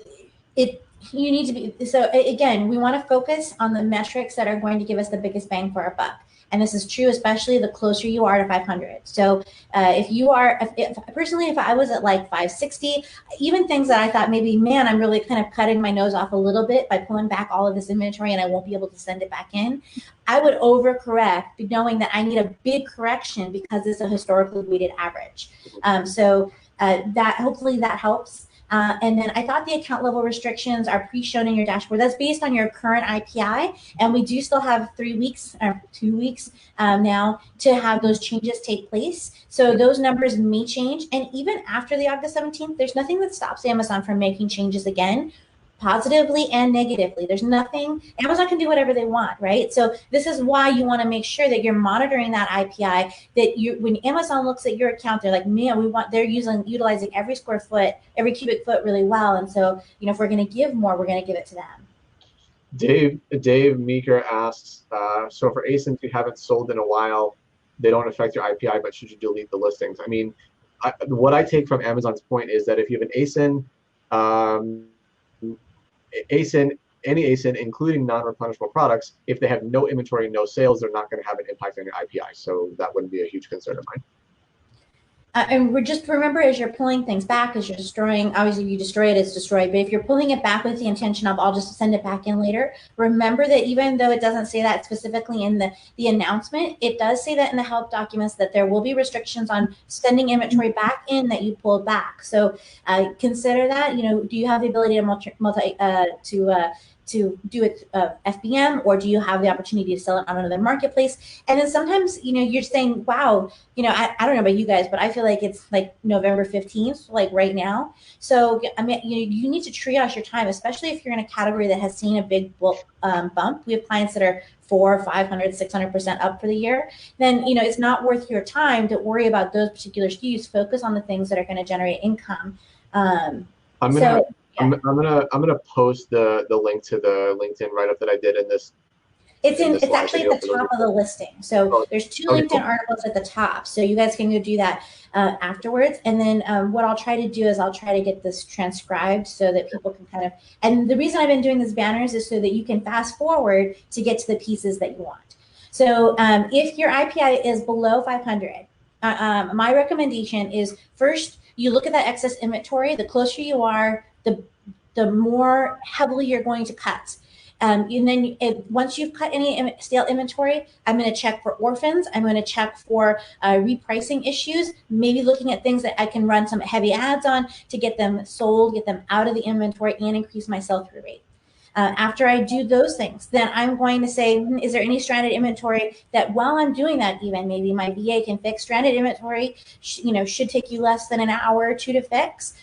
[SPEAKER 1] you need to be, so again, we want to focus on the metrics that are going to give us the biggest bang for our buck. And this is true, especially the closer you are to 500. So personally, if I was at like 560, even things that I thought maybe, man, I'm really kind of cutting my nose off a little bit by pulling back all of this inventory and I won't be able to send it back in, I would overcorrect, knowing that I need a big correction because it's a historically weighted average. That hopefully that helps. And then I thought the account level restrictions are pre-shown in your dashboard. That's based on your current IPI. And we do still have 3 weeks or 2 weeks now to have those changes take place. So those numbers may change. And even after the August 17th, there's nothing that stops Amazon from making changes again, positively and negatively. There's nothing, Amazon can do whatever they want, right? So this is why you want to make sure that you're monitoring that IPI, that when Amazon looks at your account, they're like, man, they're utilizing every square foot, every cubic foot really well. And so, if we're going to give more, we're going to give it to them.
[SPEAKER 2] Dave Meeker asks, so for ASINs you haven't sold in a while, they don't affect your IPI, but should you delete the listings? I mean, what I take from Amazon's point is that if you have an ASIN, any ASIN, including non-replenishable products, if they have no inventory, no sales, they're not going to have an impact on your IPI. So that wouldn't be a huge concern of mine.
[SPEAKER 1] And we're just remember, as you're pulling things back, as you're destroying, obviously if you destroy it, it's destroyed. But if you're pulling it back with the intention of I'll just send it back in later, remember that even though it doesn't say that specifically in the announcement, it does say that in the help documents that there will be restrictions on sending inventory back in that you pulled back. So consider that. Do you have the ability to do it FBM, or do you have the opportunity to sell it on another marketplace? And then sometimes, you're saying, wow, I don't know about you guys, but I feel like it's like November 15th, like right now. So, I mean, you need to triage your time, especially if you're in a category that has seen a big bump. We have clients that are 400, 500, 600% up for the year. Then, it's not worth your time to worry about those particular SKUs. Focus on the things that are going to generate income.
[SPEAKER 2] I'm gonna post the link to the LinkedIn write-up that I did in this.
[SPEAKER 1] It's actually at the top of the listing. So there's two LinkedIn articles at the top. So you guys can go do that afterwards. And then what I'll try to do is I'll try to get this transcribed so that people can and the reason I've been doing these banners is so that you can fast forward to get to the pieces that you want. So if your IPI is below 500, my recommendation is first you look at that excess inventory. The closer you are, the more heavily you're going to cut. And then once you've cut any stale inventory, I'm going to check for orphans. I'm going to check for repricing issues, maybe looking at things that I can run some heavy ads on to get them sold, get them out of the inventory, and increase my sell-through rate. After I do those things, then I'm going to say, is there any stranded inventory that while I'm doing that, even maybe my VA can fix? Stranded inventory, should take you less than an hour or two to fix.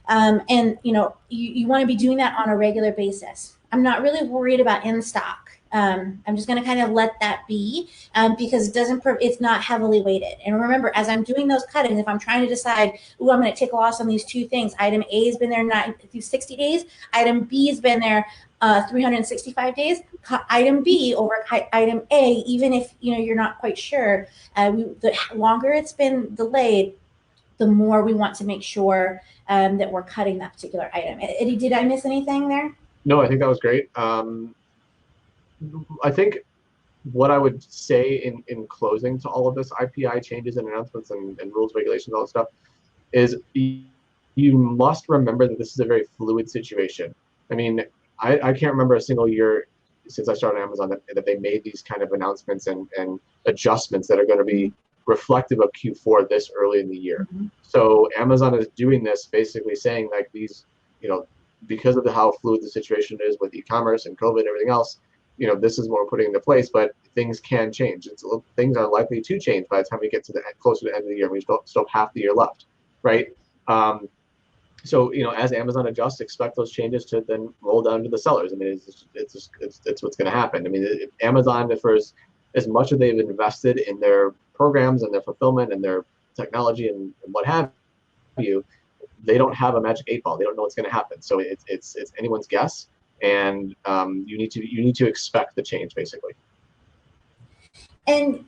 [SPEAKER 1] And you want to be doing that on a regular basis. I'm not really worried about in stock. I'm just going to kind of let that be because it's not heavily weighted. And remember, as I'm doing those cuttings, if I'm trying to decide, I'm going to take a loss on these two things. Item A has been there 60 days. Item B has been there 365 days. Item B over item A, even if you're not quite sure. The longer it's been delayed, the more we want to make sure that we're cutting that particular item. Eddie, did I miss anything there?
[SPEAKER 2] No, I think that was great. I think what I would say in closing to all of this IPI changes and announcements and rules, regulations, all that stuff, is you must remember that this is a very fluid situation. I mean, I can't remember a single year since I started Amazon that they made these kind of announcements and adjustments that are going to be reflective of Q4 this early in the year. Mm-hmm. So Amazon is doing this basically saying like these, because of how fluid the situation is with e-commerce and COVID and everything else, this is what we're putting into place, but things can change. Things are likely to change by the time we get to closer to the end of the year. We still have half the year left, right? So as Amazon adjusts, expect those changes to then roll down to the sellers. I mean, it's what's going to happen. I mean, Amazon, for as much as they've invested in their programs and their fulfillment and their technology and what have you, they don't have a magic 8 ball. They don't know what's going to happen. So it's anyone's guess, and you need to expect the change basically.
[SPEAKER 1] And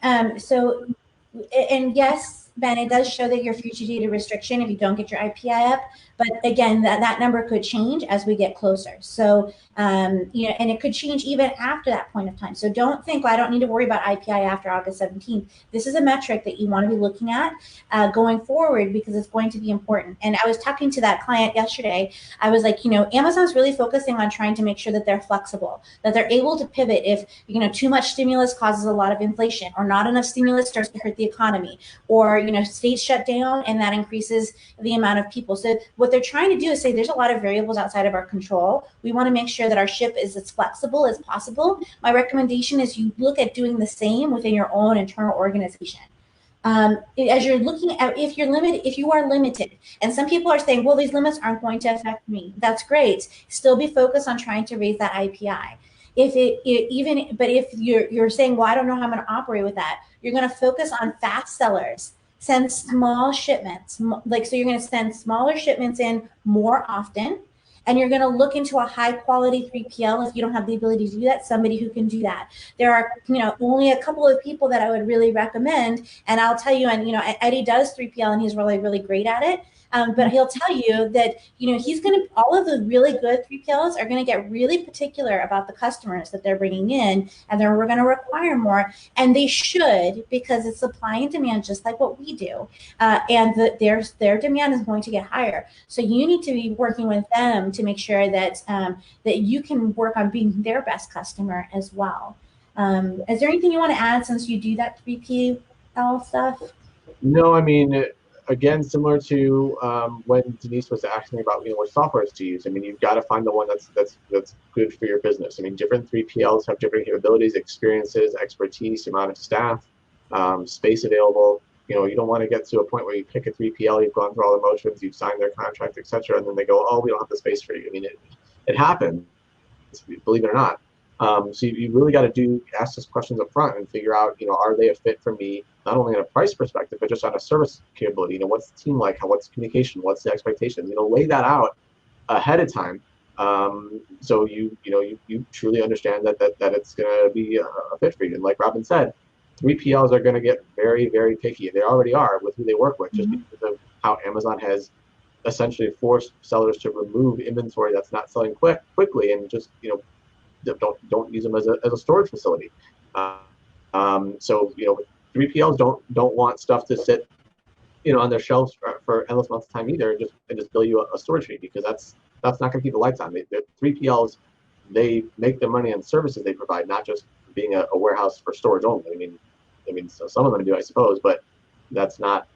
[SPEAKER 1] yes, Ben, it does show that your future data restriction if you don't get your IPI up. But again, that number could change as we get closer. So, and it could change even after that point of time. So don't think, well, I don't need to worry about IPI after August 17th. This is a metric that you want to be looking at going forward because it's going to be important. And I was talking to that client yesterday. I was like, Amazon's really focusing on trying to make sure that they're flexible, that they're able to pivot if, too much stimulus causes a lot of inflation or not enough stimulus starts to hurt the economy or, states shut down and that increases the amount of people. So what they're trying to do is say there's a lot of variables outside of our control. We want to make sure that our ship is as flexible as possible. My recommendation is you look at doing the same within your own internal organization. As you're looking at if you are limited, and some people are saying, well, these limits aren't going to affect me. That's great. Still be focused on trying to raise that IPI. If you're saying, well, I don't know how I'm going to operate with that, you're going to focus on fast sellers. Send small shipments, so you're going to send smaller shipments in more often, and you're going to look into a high quality 3PL. If you don't have the ability to do that, somebody who can do that. There are, only a couple of people that I would really recommend, and I'll tell you, and Eddie does 3PL, and he's really, really great at it. But he'll tell you that, he's going to, all of the really good 3PLs are going to get really particular about the customers that they're bringing in, and we're going to require more. And they should, because it's supply and demand, just like what we do. And their demand is going to get higher. So you need to be working with them to make sure that that you can work on being their best customer as well. Is there anything you want to add since you do that 3PL stuff?
[SPEAKER 2] No, I mean, again, similar to when Denise was asking about what softwares to use. I mean, you've got to find the one that's good for your business. I mean, different 3PLs have different capabilities, experiences, expertise, amount of staff, space available. You don't want to get to a point where you pick a 3PL, you've gone through all the motions, you've signed their contract, etc., and then they go, oh, we don't have the space for you. I mean, it happens, believe it or not. So you really got to ask those questions up front and figure out, are they a fit for me, not only on a price perspective, but just on a service capability. What's the team like? What's communication? What's the expectations? Lay that out ahead of time, so you truly understand that it's going to be a fit for you. And like Robyn said, 3PLs are going to get very, very picky. They already are with who they work with, just because of how Amazon has essentially forced sellers to remove inventory that's not selling quickly, and just don't use them as a storage facility. So 3PLs don't want stuff to sit on their shelves for endless amounts of time either, and just bill you a storage fee, because that's not going to keep the lights on. The 3PLs, they make their money on services they provide, not just being a warehouse for storage only. I mean, so some of them do, I suppose, but that's not,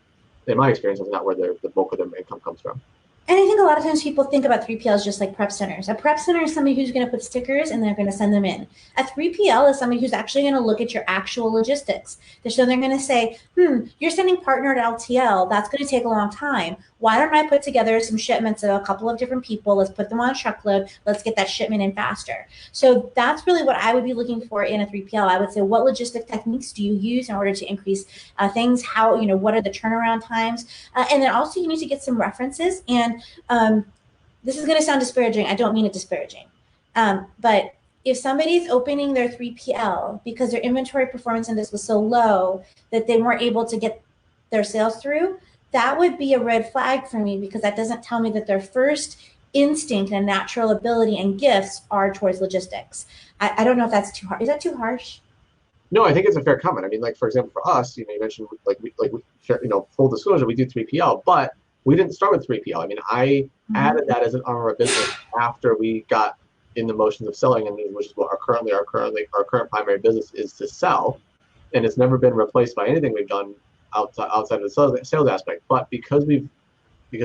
[SPEAKER 2] in my experience, that's not where the bulk of their income comes from.
[SPEAKER 1] And I think a lot of times people think about 3PLs just like prep centers. A prep center is somebody who's going to put stickers and they're going to send them in. A 3PL is somebody who's actually going to look at your actual logistics. So they're going to say, you're sending partner to LTL. That's going to take a long time. Why don't I put together some shipments of a couple of different people? Let's put them on a truckload. Let's get that shipment in faster. So that's really what I would be looking for in a 3PL. I would say, what logistic techniques do you use in order to increase things? How, what are the turnaround times? And then also you need to get some references. And this is going to sound disparaging. I don't mean it disparaging. But if somebody's opening their 3PL because their inventory performance index was so low that they weren't able to get their sales through, that would be a red flag for me, because that doesn't tell me that their first instinct and natural ability and gifts are towards logistics. I don't know if that's too hard. Is that too harsh?
[SPEAKER 2] No, I think it's a fair comment. I mean, like, for example, for us, you mentioned full disclosure, we do 3PL, but we didn't start with 3PL. I mean, I added that as an arm of our business after we got in the motions of selling, and which is what our current primary business is, to sell, and it's never been replaced by anything we've done outside of the sales aspect. But because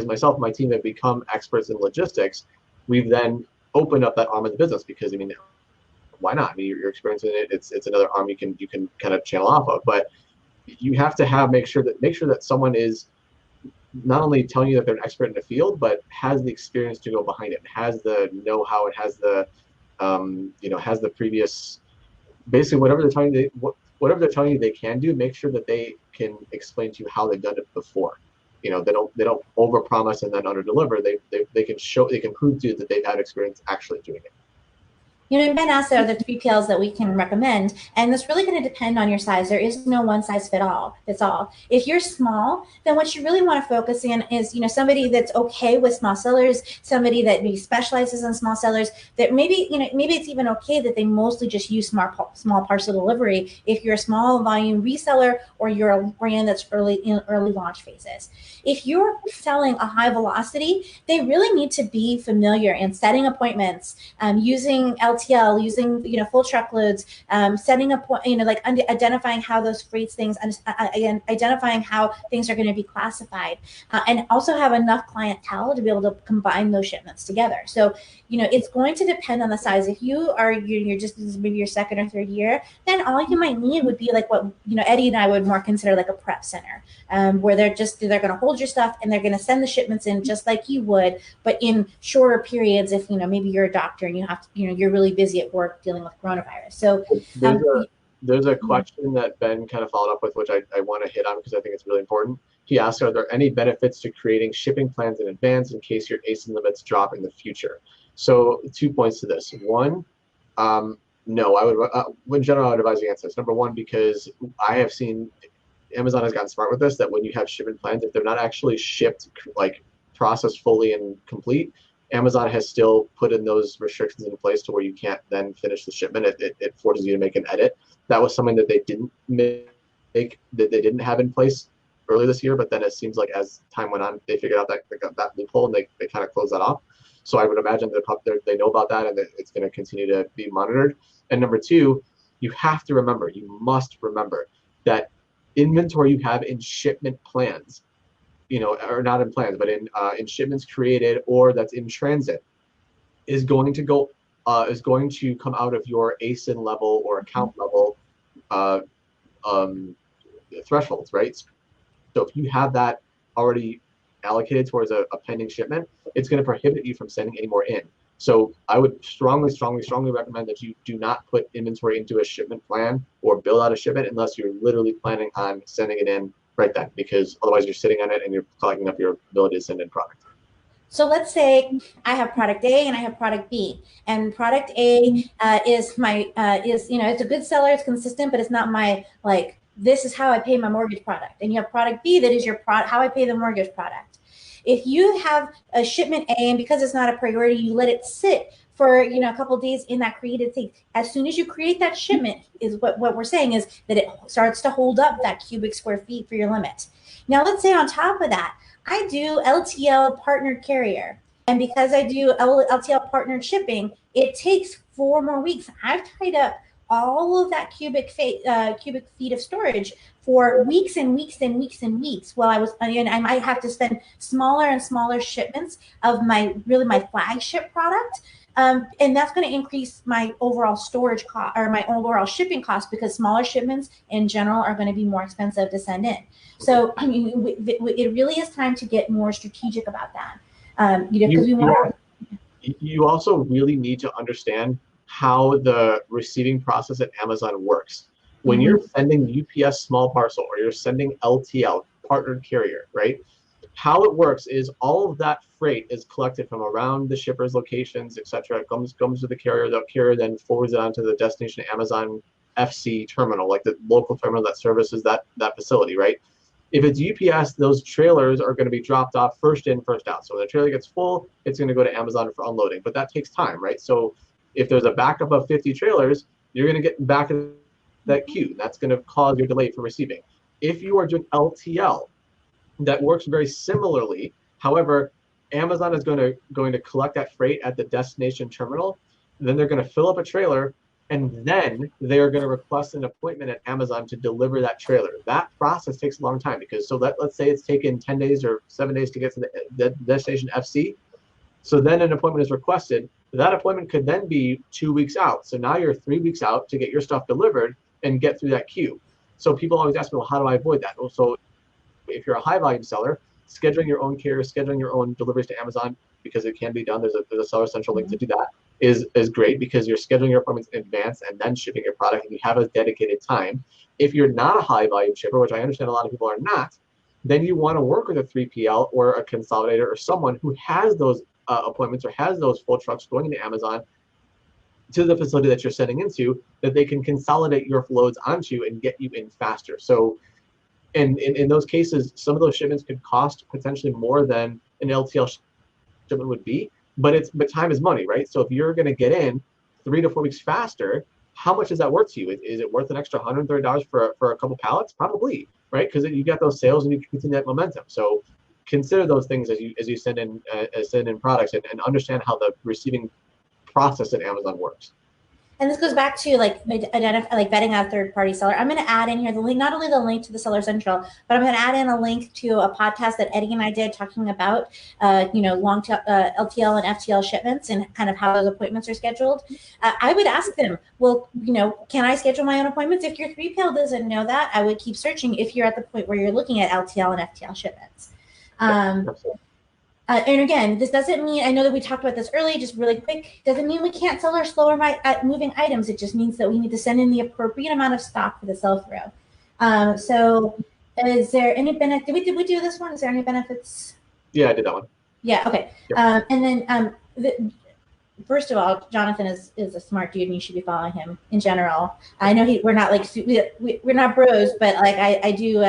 [SPEAKER 2] myself and my team have become experts in logistics, we've then opened up that arm of the business, because I mean, why not? I mean, you're experiencing it. It's another arm you can kind of channel off of. But you have to make sure that someone is not only telling you that they're an expert in the field, but has the experience to go behind it, has the know-how, it has the has the previous, basically whatever they're telling you they can do. Make sure that they can explain to you how they've done it before. They don't overpromise and then underdeliver. They can prove to you that they've had experience actually doing it.
[SPEAKER 1] Ben asked, are the 3PLs that we can recommend, and that's really going to depend on your size. There is no one size fits all. If you're small, then what you really want to focus in is, somebody that's okay with small sellers, somebody that maybe specializes in small sellers, that maybe it's even okay that they mostly just use small parcel delivery if you're a small volume reseller or you're a brand that's early launch phases. If you're selling a high velocity, they really need to be familiar in setting appointments, using LTL, using full truckloads, setting up identifying how those freights things, identifying how things are going to be classified, and also have enough clientele to be able to combine those shipments together. So it's going to depend on the size. If you're just maybe your second or third year, then all you might need would be like what Eddie and I would more consider like a prep center, where they're going to hold your stuff and they're going to send the shipments in just like you would, but in shorter periods. If maybe you're a doctor and you have to, you're really busy at work dealing with coronavirus. So
[SPEAKER 2] there's a question that Ben kind of followed up with, which I want to hit on because I think it's really important. He asked, are there any benefits to creating shipping plans in advance in case your ASIN limits drop in the future? So 2 points to this. One, no, I would, in general, I would advise against this. Number one, because I have seen Amazon has gotten smart with this, that when you have shipment plans, if they're not actually shipped like process fully and complete, Amazon has still put in those restrictions in place to where you can't then finish the shipment. It forces you to make an edit. That was something that they didn't have in place early this year, but then it seems like as time went on, they figured out that loophole and they kind of closed that off. So I would imagine that they know about that and that it's going to continue to be monitored. And number two, you must remember that inventory you have in shipment plans, or not in plans, but in shipments created or that's in transit, is going to come out of your ASIN level or account level thresholds, right? So if you have that already allocated towards a pending shipment, it's going to prohibit you from sending any more in. So I would strongly recommend that you do not put inventory into a shipment plan or build out a shipment unless you're literally planning on sending it in right then, because otherwise you're sitting on it and you're clogging up your ability to send in product.
[SPEAKER 1] So let's say I have product A and I have product B, and product A is it's a good seller, it's consistent, but it's not my, like, this is how I pay my mortgage product. And you have product B that is your how I pay the mortgage product. If you have a shipment A and because it's not a priority, you let it sit for a couple of days in that created state. As soon as you create that shipment, is what we're saying is that it starts to hold up that cubic square feet for your limit. Now let's say on top of that, I do LTL partnered carrier. And because I do LTL partnered shipping, it takes 4 more weeks. I've tied up all of that cubic feet of storage for weeks and weeks and weeks and weeks. While I might have to spend smaller and smaller shipments of my flagship product. And that's going to increase my overall storage cost or my overall shipping cost, because smaller shipments in general are going to be more expensive to send in. So it really is time to get more strategic about that.
[SPEAKER 2] You also really need to understand how the receiving process at Amazon works. When you're sending UPS small parcel or you're sending LTL partnered carrier, right? How it works is all of that freight is collected from around the shipper's locations, etc. It comes to the carrier. The carrier then forwards it onto the destination Amazon FC terminal, like the local terminal that services that facility, right? If it's UPS, those trailers are going to be dropped off first in, first out. So when the trailer gets full, it's going to go to Amazon for unloading. But that takes time, right? So if there's a backup of 50 trailers, you're going to get back in that queue. That's going to cause your delay for receiving. If you are doing LTL, that works very similarly. However, Amazon is going to collect that freight at the destination terminal. Then they're going to fill up a trailer, and then they're going to request an appointment at Amazon to deliver that trailer. That process takes a long time because let's say it's taken 10 days or 7 days to get to the destination FC. So then an appointment is requested. That appointment could then be 2 weeks out. So now you're 3 weeks out to get your stuff delivered and get through that queue. So people always ask me, well, how do I avoid that? Well, so if you're a high volume seller, scheduling your own carrier, scheduling your own deliveries to Amazon, because it can be done. There's a Seller Central link to do that. Is great because you're scheduling your appointments in advance and then shipping your product, and you have a dedicated time. If you're not a high volume shipper, which I understand a lot of people are not, then you want to work with a 3PL or a consolidator or someone who has those appointments or has those full trucks going into Amazon to the facility that you're sending into, that they can consolidate your loads onto and get you in faster. So in those cases, some of those shipments could cost potentially more than an LTL shipment would be, but time is money, right? So if you're going to get in 3 to 4 weeks faster, how much is that worth to you? Is it worth an extra $130 for a couple pallets? Probably, right? Because you got those sales and you can continue that momentum. So consider those things as you send in products and understand how the receiving process at Amazon works.
[SPEAKER 1] And this goes back to vetting out a third-party seller. I'm going to add in here the link, not only the link to the Seller Central, but I'm going to add in a link to a podcast that Eddie and I did talking about, long LTL and FTL shipments and kind of how those appointments are scheduled. I would ask them, well, can I schedule my own appointments? If your 3PL doesn't know that, I would keep searching if you're at the point where you're looking at LTL and FTL shipments. And again, this doesn't mean, I know that we talked about this earlier, just really quick, doesn't mean we can't sell our slower moving items. It just means that we need to send in the appropriate amount of stock for the sell-through. So is there any benefit? Did we do this one? Is there any benefits?
[SPEAKER 2] Yeah, I did that one.
[SPEAKER 1] Yeah, okay. Yep. And then first of all, Jonathan is a smart dude and you should be following him in general. I know we're not like, we're not bros, but like I do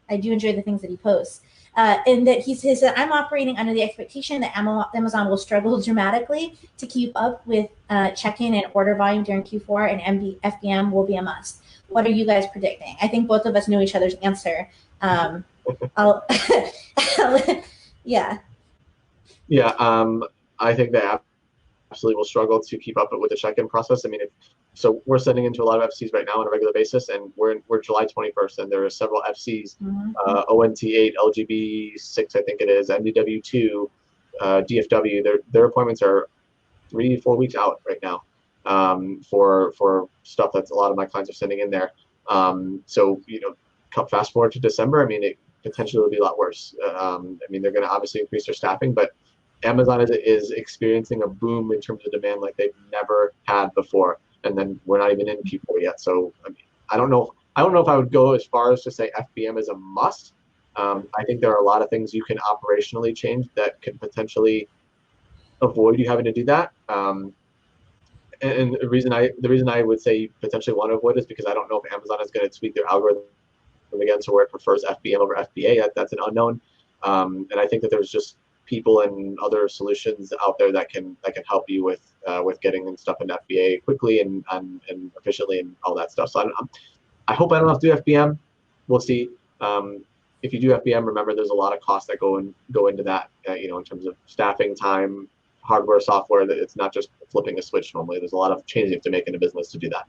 [SPEAKER 1] enjoy the things that he posts. and that he says that I'm operating under the expectation that Amazon will struggle dramatically to keep up with check-in and order volume during Q4, and FBM will be a must. What are you guys predicting? I think both of us know each other's answer. Yeah.
[SPEAKER 2] Yeah, I think they absolutely will struggle to keep up with the check-in process. I mean, so we're sending into a lot of FCs right now on a regular basis, and we're July 21st, and there are several FCs, ONT8, LGB6, I think it is, MDW2, DFW. Their appointments are 3-4 weeks out right now for stuff that a lot of my clients are sending in there. So, fast forward to December, I mean, it potentially will be a lot worse. I mean, they're going to obviously increase their staffing, but Amazon is experiencing a boom in terms of demand like they've never had before. And then we're not even in Q4 yet. So, I mean, I don't know if I would go as far as to say FBM is a must. I think there are a lot of things you can operationally change that could potentially avoid you having to do that. And the reason I would say you potentially want to avoid is because I don't know if Amazon is going to tweak their algorithm again to where it prefers FBM over FBA. That's an unknown. And I think that there's just people and other solutions out there that can help you with getting stuff in FBA quickly and efficiently and all that stuff. So I hope I don't have to do FBM. We'll see. If you do FBM, remember there's a lot of costs that go into that. In terms of staffing, time, hardware, software. That it's not just flipping a switch normally. There's a lot of changes you have to make in a business to do that.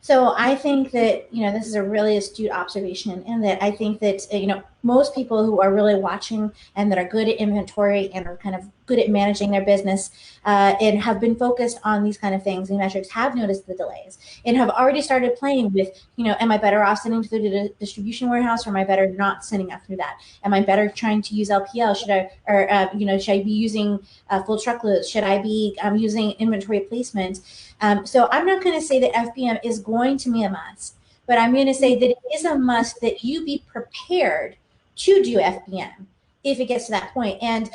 [SPEAKER 1] So I think that, this is a really astute observation, and that I think that, most people who are really watching and that are good at inventory and are kind of good at managing their business and have been focused on these kind of things and metrics have noticed the delays and have already started playing with, am I better off sending through the distribution warehouse, or am I better not sending out through that? Am I better trying to use LPL? Should I be using full truckloads? Should I be using inventory placement? So I'm not going to say that FBM is going to be a must, but I'm going to say that it is a must that you be prepared to do FBM if it gets to that point. And,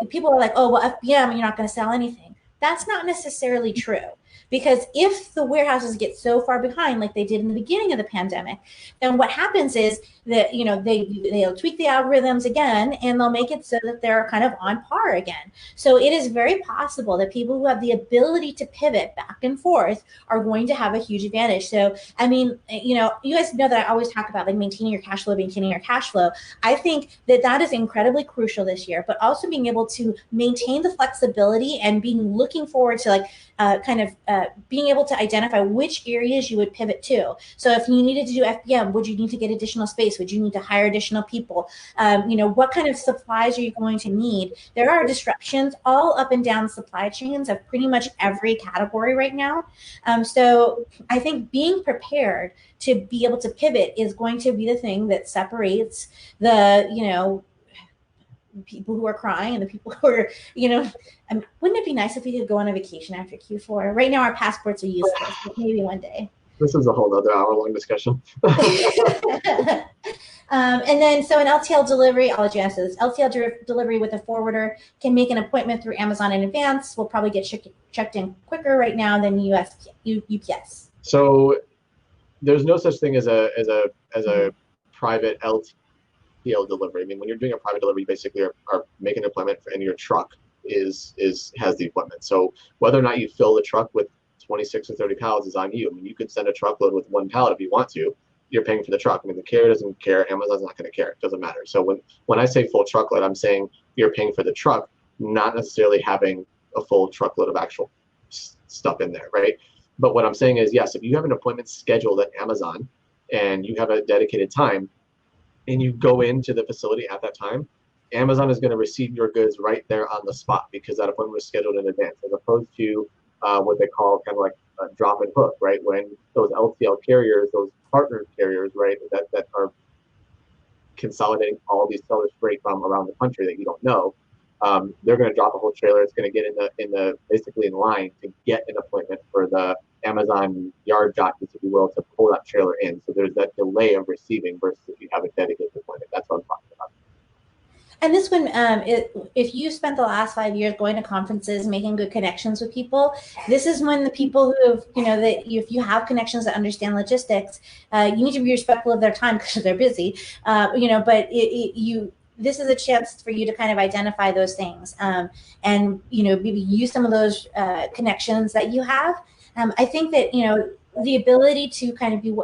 [SPEAKER 1] people are like, oh, well, FBM, you're not going to sell anything. That's not necessarily true. Because if the warehouses get so far behind, like they did in the beginning of the pandemic, then what happens is that, they'll tweak the algorithms again, and they'll make it so that they're kind of on par again. So it is very possible that people who have the ability to pivot back and forth are going to have a huge advantage. So, I mean, you guys know that I always talk about like maintaining your cash flow. I think that is incredibly crucial this year, but also being able to maintain the flexibility and looking forward to being able to identify which areas you would pivot to. So if you needed to do FBM, would you need to get additional space? Would you need to hire additional people? What kind of supplies are you going to need? There are disruptions all up and down supply chains of pretty much every category right now. So I think being prepared to be able to pivot is going to be the thing that separates the, people who are crying and the people who are, wouldn't it be nice if we could go on a vacation after Q4? Right now our passports are useless, but maybe one day.
[SPEAKER 2] This is a whole other hour-long discussion.
[SPEAKER 1] And then, so an LTL delivery, I'll let you answer this. LTL delivery with a forwarder can make an appointment through Amazon in advance. We'll probably get checked in quicker right now than UPS.
[SPEAKER 2] So there's no such thing as a private LTL delivery. I mean, when you're doing a private delivery, you basically are making an appointment and your truck has the appointment. So whether or not you fill the truck with 26 or 30 pallets is on you. I mean, you could send a truckload with one pallet if you want to. You're paying for the truck. I mean, the carrier doesn't care. Amazon's not going to care. It doesn't matter. So when I say full truckload, I'm saying you're paying for the truck, not necessarily having a full truckload of actual stuff in there, right? But what I'm saying is, yes, if you have an appointment scheduled at Amazon and you have a dedicated time and you go into the facility at that time, Amazon is going to receive your goods right there on the spot because that appointment was scheduled in advance, as opposed to what they call kind of like a drop and hook, right? When those LTL carriers, those partner carriers, right, that are consolidating all these sellers freight from around the country that you don't know, they're going to drop a whole trailer. It's going to get in the basically in line to get an appointment for the Amazon yard jockeys, if you will, to pull that trailer in. So there's that delay of receiving versus if you have a dedicated appointment. That's what I'm talking about.
[SPEAKER 1] And this one, if you spent the last 5 years going to conferences, making good connections with people, this is when the people who have, if you have connections that understand logistics, you need to be respectful of their time because they're busy, but this is a chance for you to kind of identify those things, and maybe use some of those connections that you have. I think that the ability to kind of be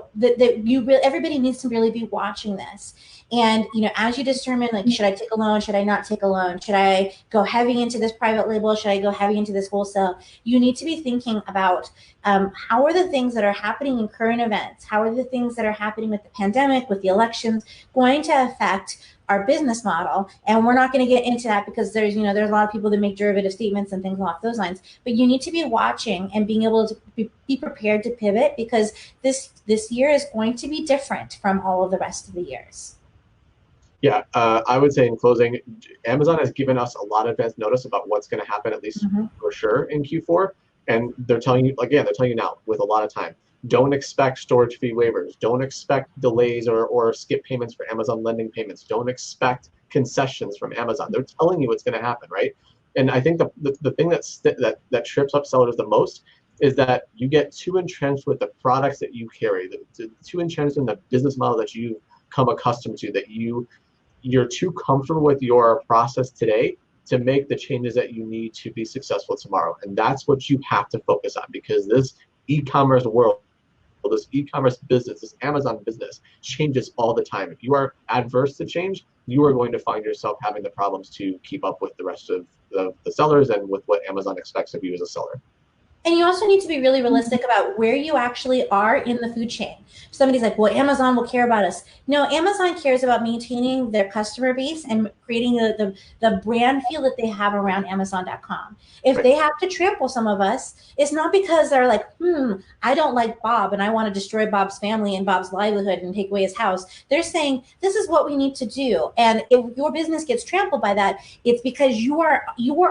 [SPEAKER 1] everybody needs to really be watching this. And as you determine, like, should I take a loan, should I not take a loan, should I go heavy into this private label, should I go heavy into this wholesale, you need to be thinking about how are the things that are happening in current events, how are the things that are happening with the pandemic, with the elections, going to affect our business model. And we're not going to get into that because there's a lot of people that make derivative statements and things along those lines. But you need to be watching and being able to be prepared to pivot, because this year is going to be different from all of the rest of the years.
[SPEAKER 2] Yeah, I would say in closing, Amazon has given us a lot of advance notice about what's going to happen, at least for sure, in Q4. And they're telling you, again, they're telling you now with a lot of time. Don't expect storage fee waivers. Don't expect delays or skip payments for Amazon lending payments. Don't expect concessions from Amazon. They're telling you what's going to happen, right? And I think the thing that trips up sellers the most is that you get too entrenched with the products that you carry, too entrenched in the business model that you've come accustomed to, that you're too comfortable with your process today to make the changes that you need to be successful tomorrow. And that's what you have to focus on, because this e-commerce world, this e-commerce business, this Amazon business changes all the time. If you are adverse to change, you are going to find yourself having the problems to keep up with the rest of the sellers and with what Amazon expects of you as a seller.
[SPEAKER 1] And you also need to be really realistic about where you actually are in the food chain. Somebody's like, well, Amazon will care about us. No, Amazon cares about maintaining their customer base and creating the brand feel that they have around Amazon.com. If they have to trample some of us, it's not because they're like, I don't like Bob and I want to destroy Bob's family and Bob's livelihood and take away his house. They're saying, this is what we need to do. And if your business gets trampled by that, it's because you are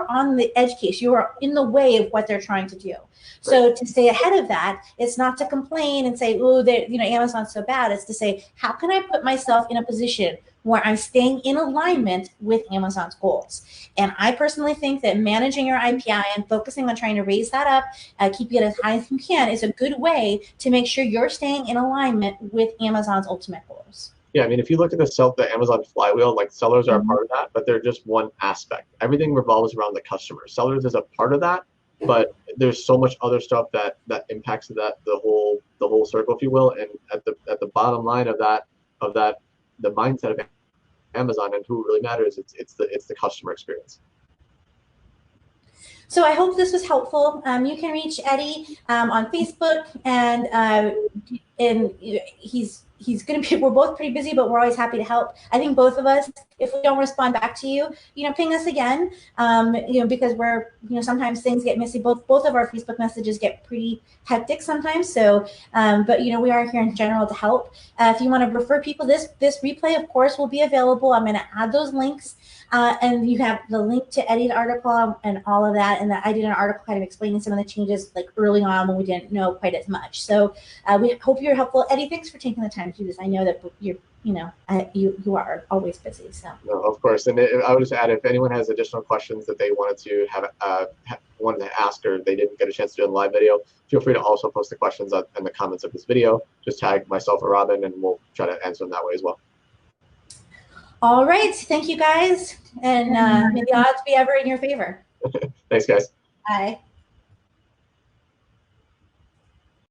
[SPEAKER 1] on the edge case. You are in the way of what they're trying to do. So to stay ahead of that, it's not to complain and say, oh, Amazon's so bad. It's to say, how can I put myself in a position where I'm staying in alignment with Amazon's goals? And I personally think that managing your IPI and focusing on trying to raise that up, keep it as high as you can, is a good way to make sure you're staying in alignment with Amazon's ultimate goals.
[SPEAKER 2] Yeah, I mean, if you look at the Amazon flywheel, like, sellers are a part of that, but they're just one aspect. Everything revolves around the customer. Sellers is a part of that, but there's so much other stuff that impacts the whole circle, if you will. And at the bottom line of that, the mindset of Amazon and who really matters, it's the customer experience.
[SPEAKER 1] So I hope this was helpful. You can reach Eddie on Facebook, and we're both pretty busy, but we're always happy to help. I think both of us, if we don't respond back to you, ping us again, because we're, sometimes things get messy. Both of our Facebook messages get pretty hectic sometimes. So, but we are here in general to help. If you want to refer people, this replay, of course, will be available. I'm going to add those links. And you have the link to Eddie's article and all of that. And I did an article kind of explaining some of the changes, like, early on when we didn't know quite as much. So we hope you're helpful. Eddie, thanks for taking the time to do this. I know that you are always busy. So.
[SPEAKER 2] No, of course. And I would just add, if anyone has additional questions that they wanted to wanted to ask, or they didn't get a chance to do in the live video, feel free to also post the questions in the comments of this video. Just tag myself or Robyn, and we'll try to answer them that way as well.
[SPEAKER 1] All right. Thank you, guys. And may the odds be ever in your favor.
[SPEAKER 2] Thanks, guys.
[SPEAKER 1] Bye.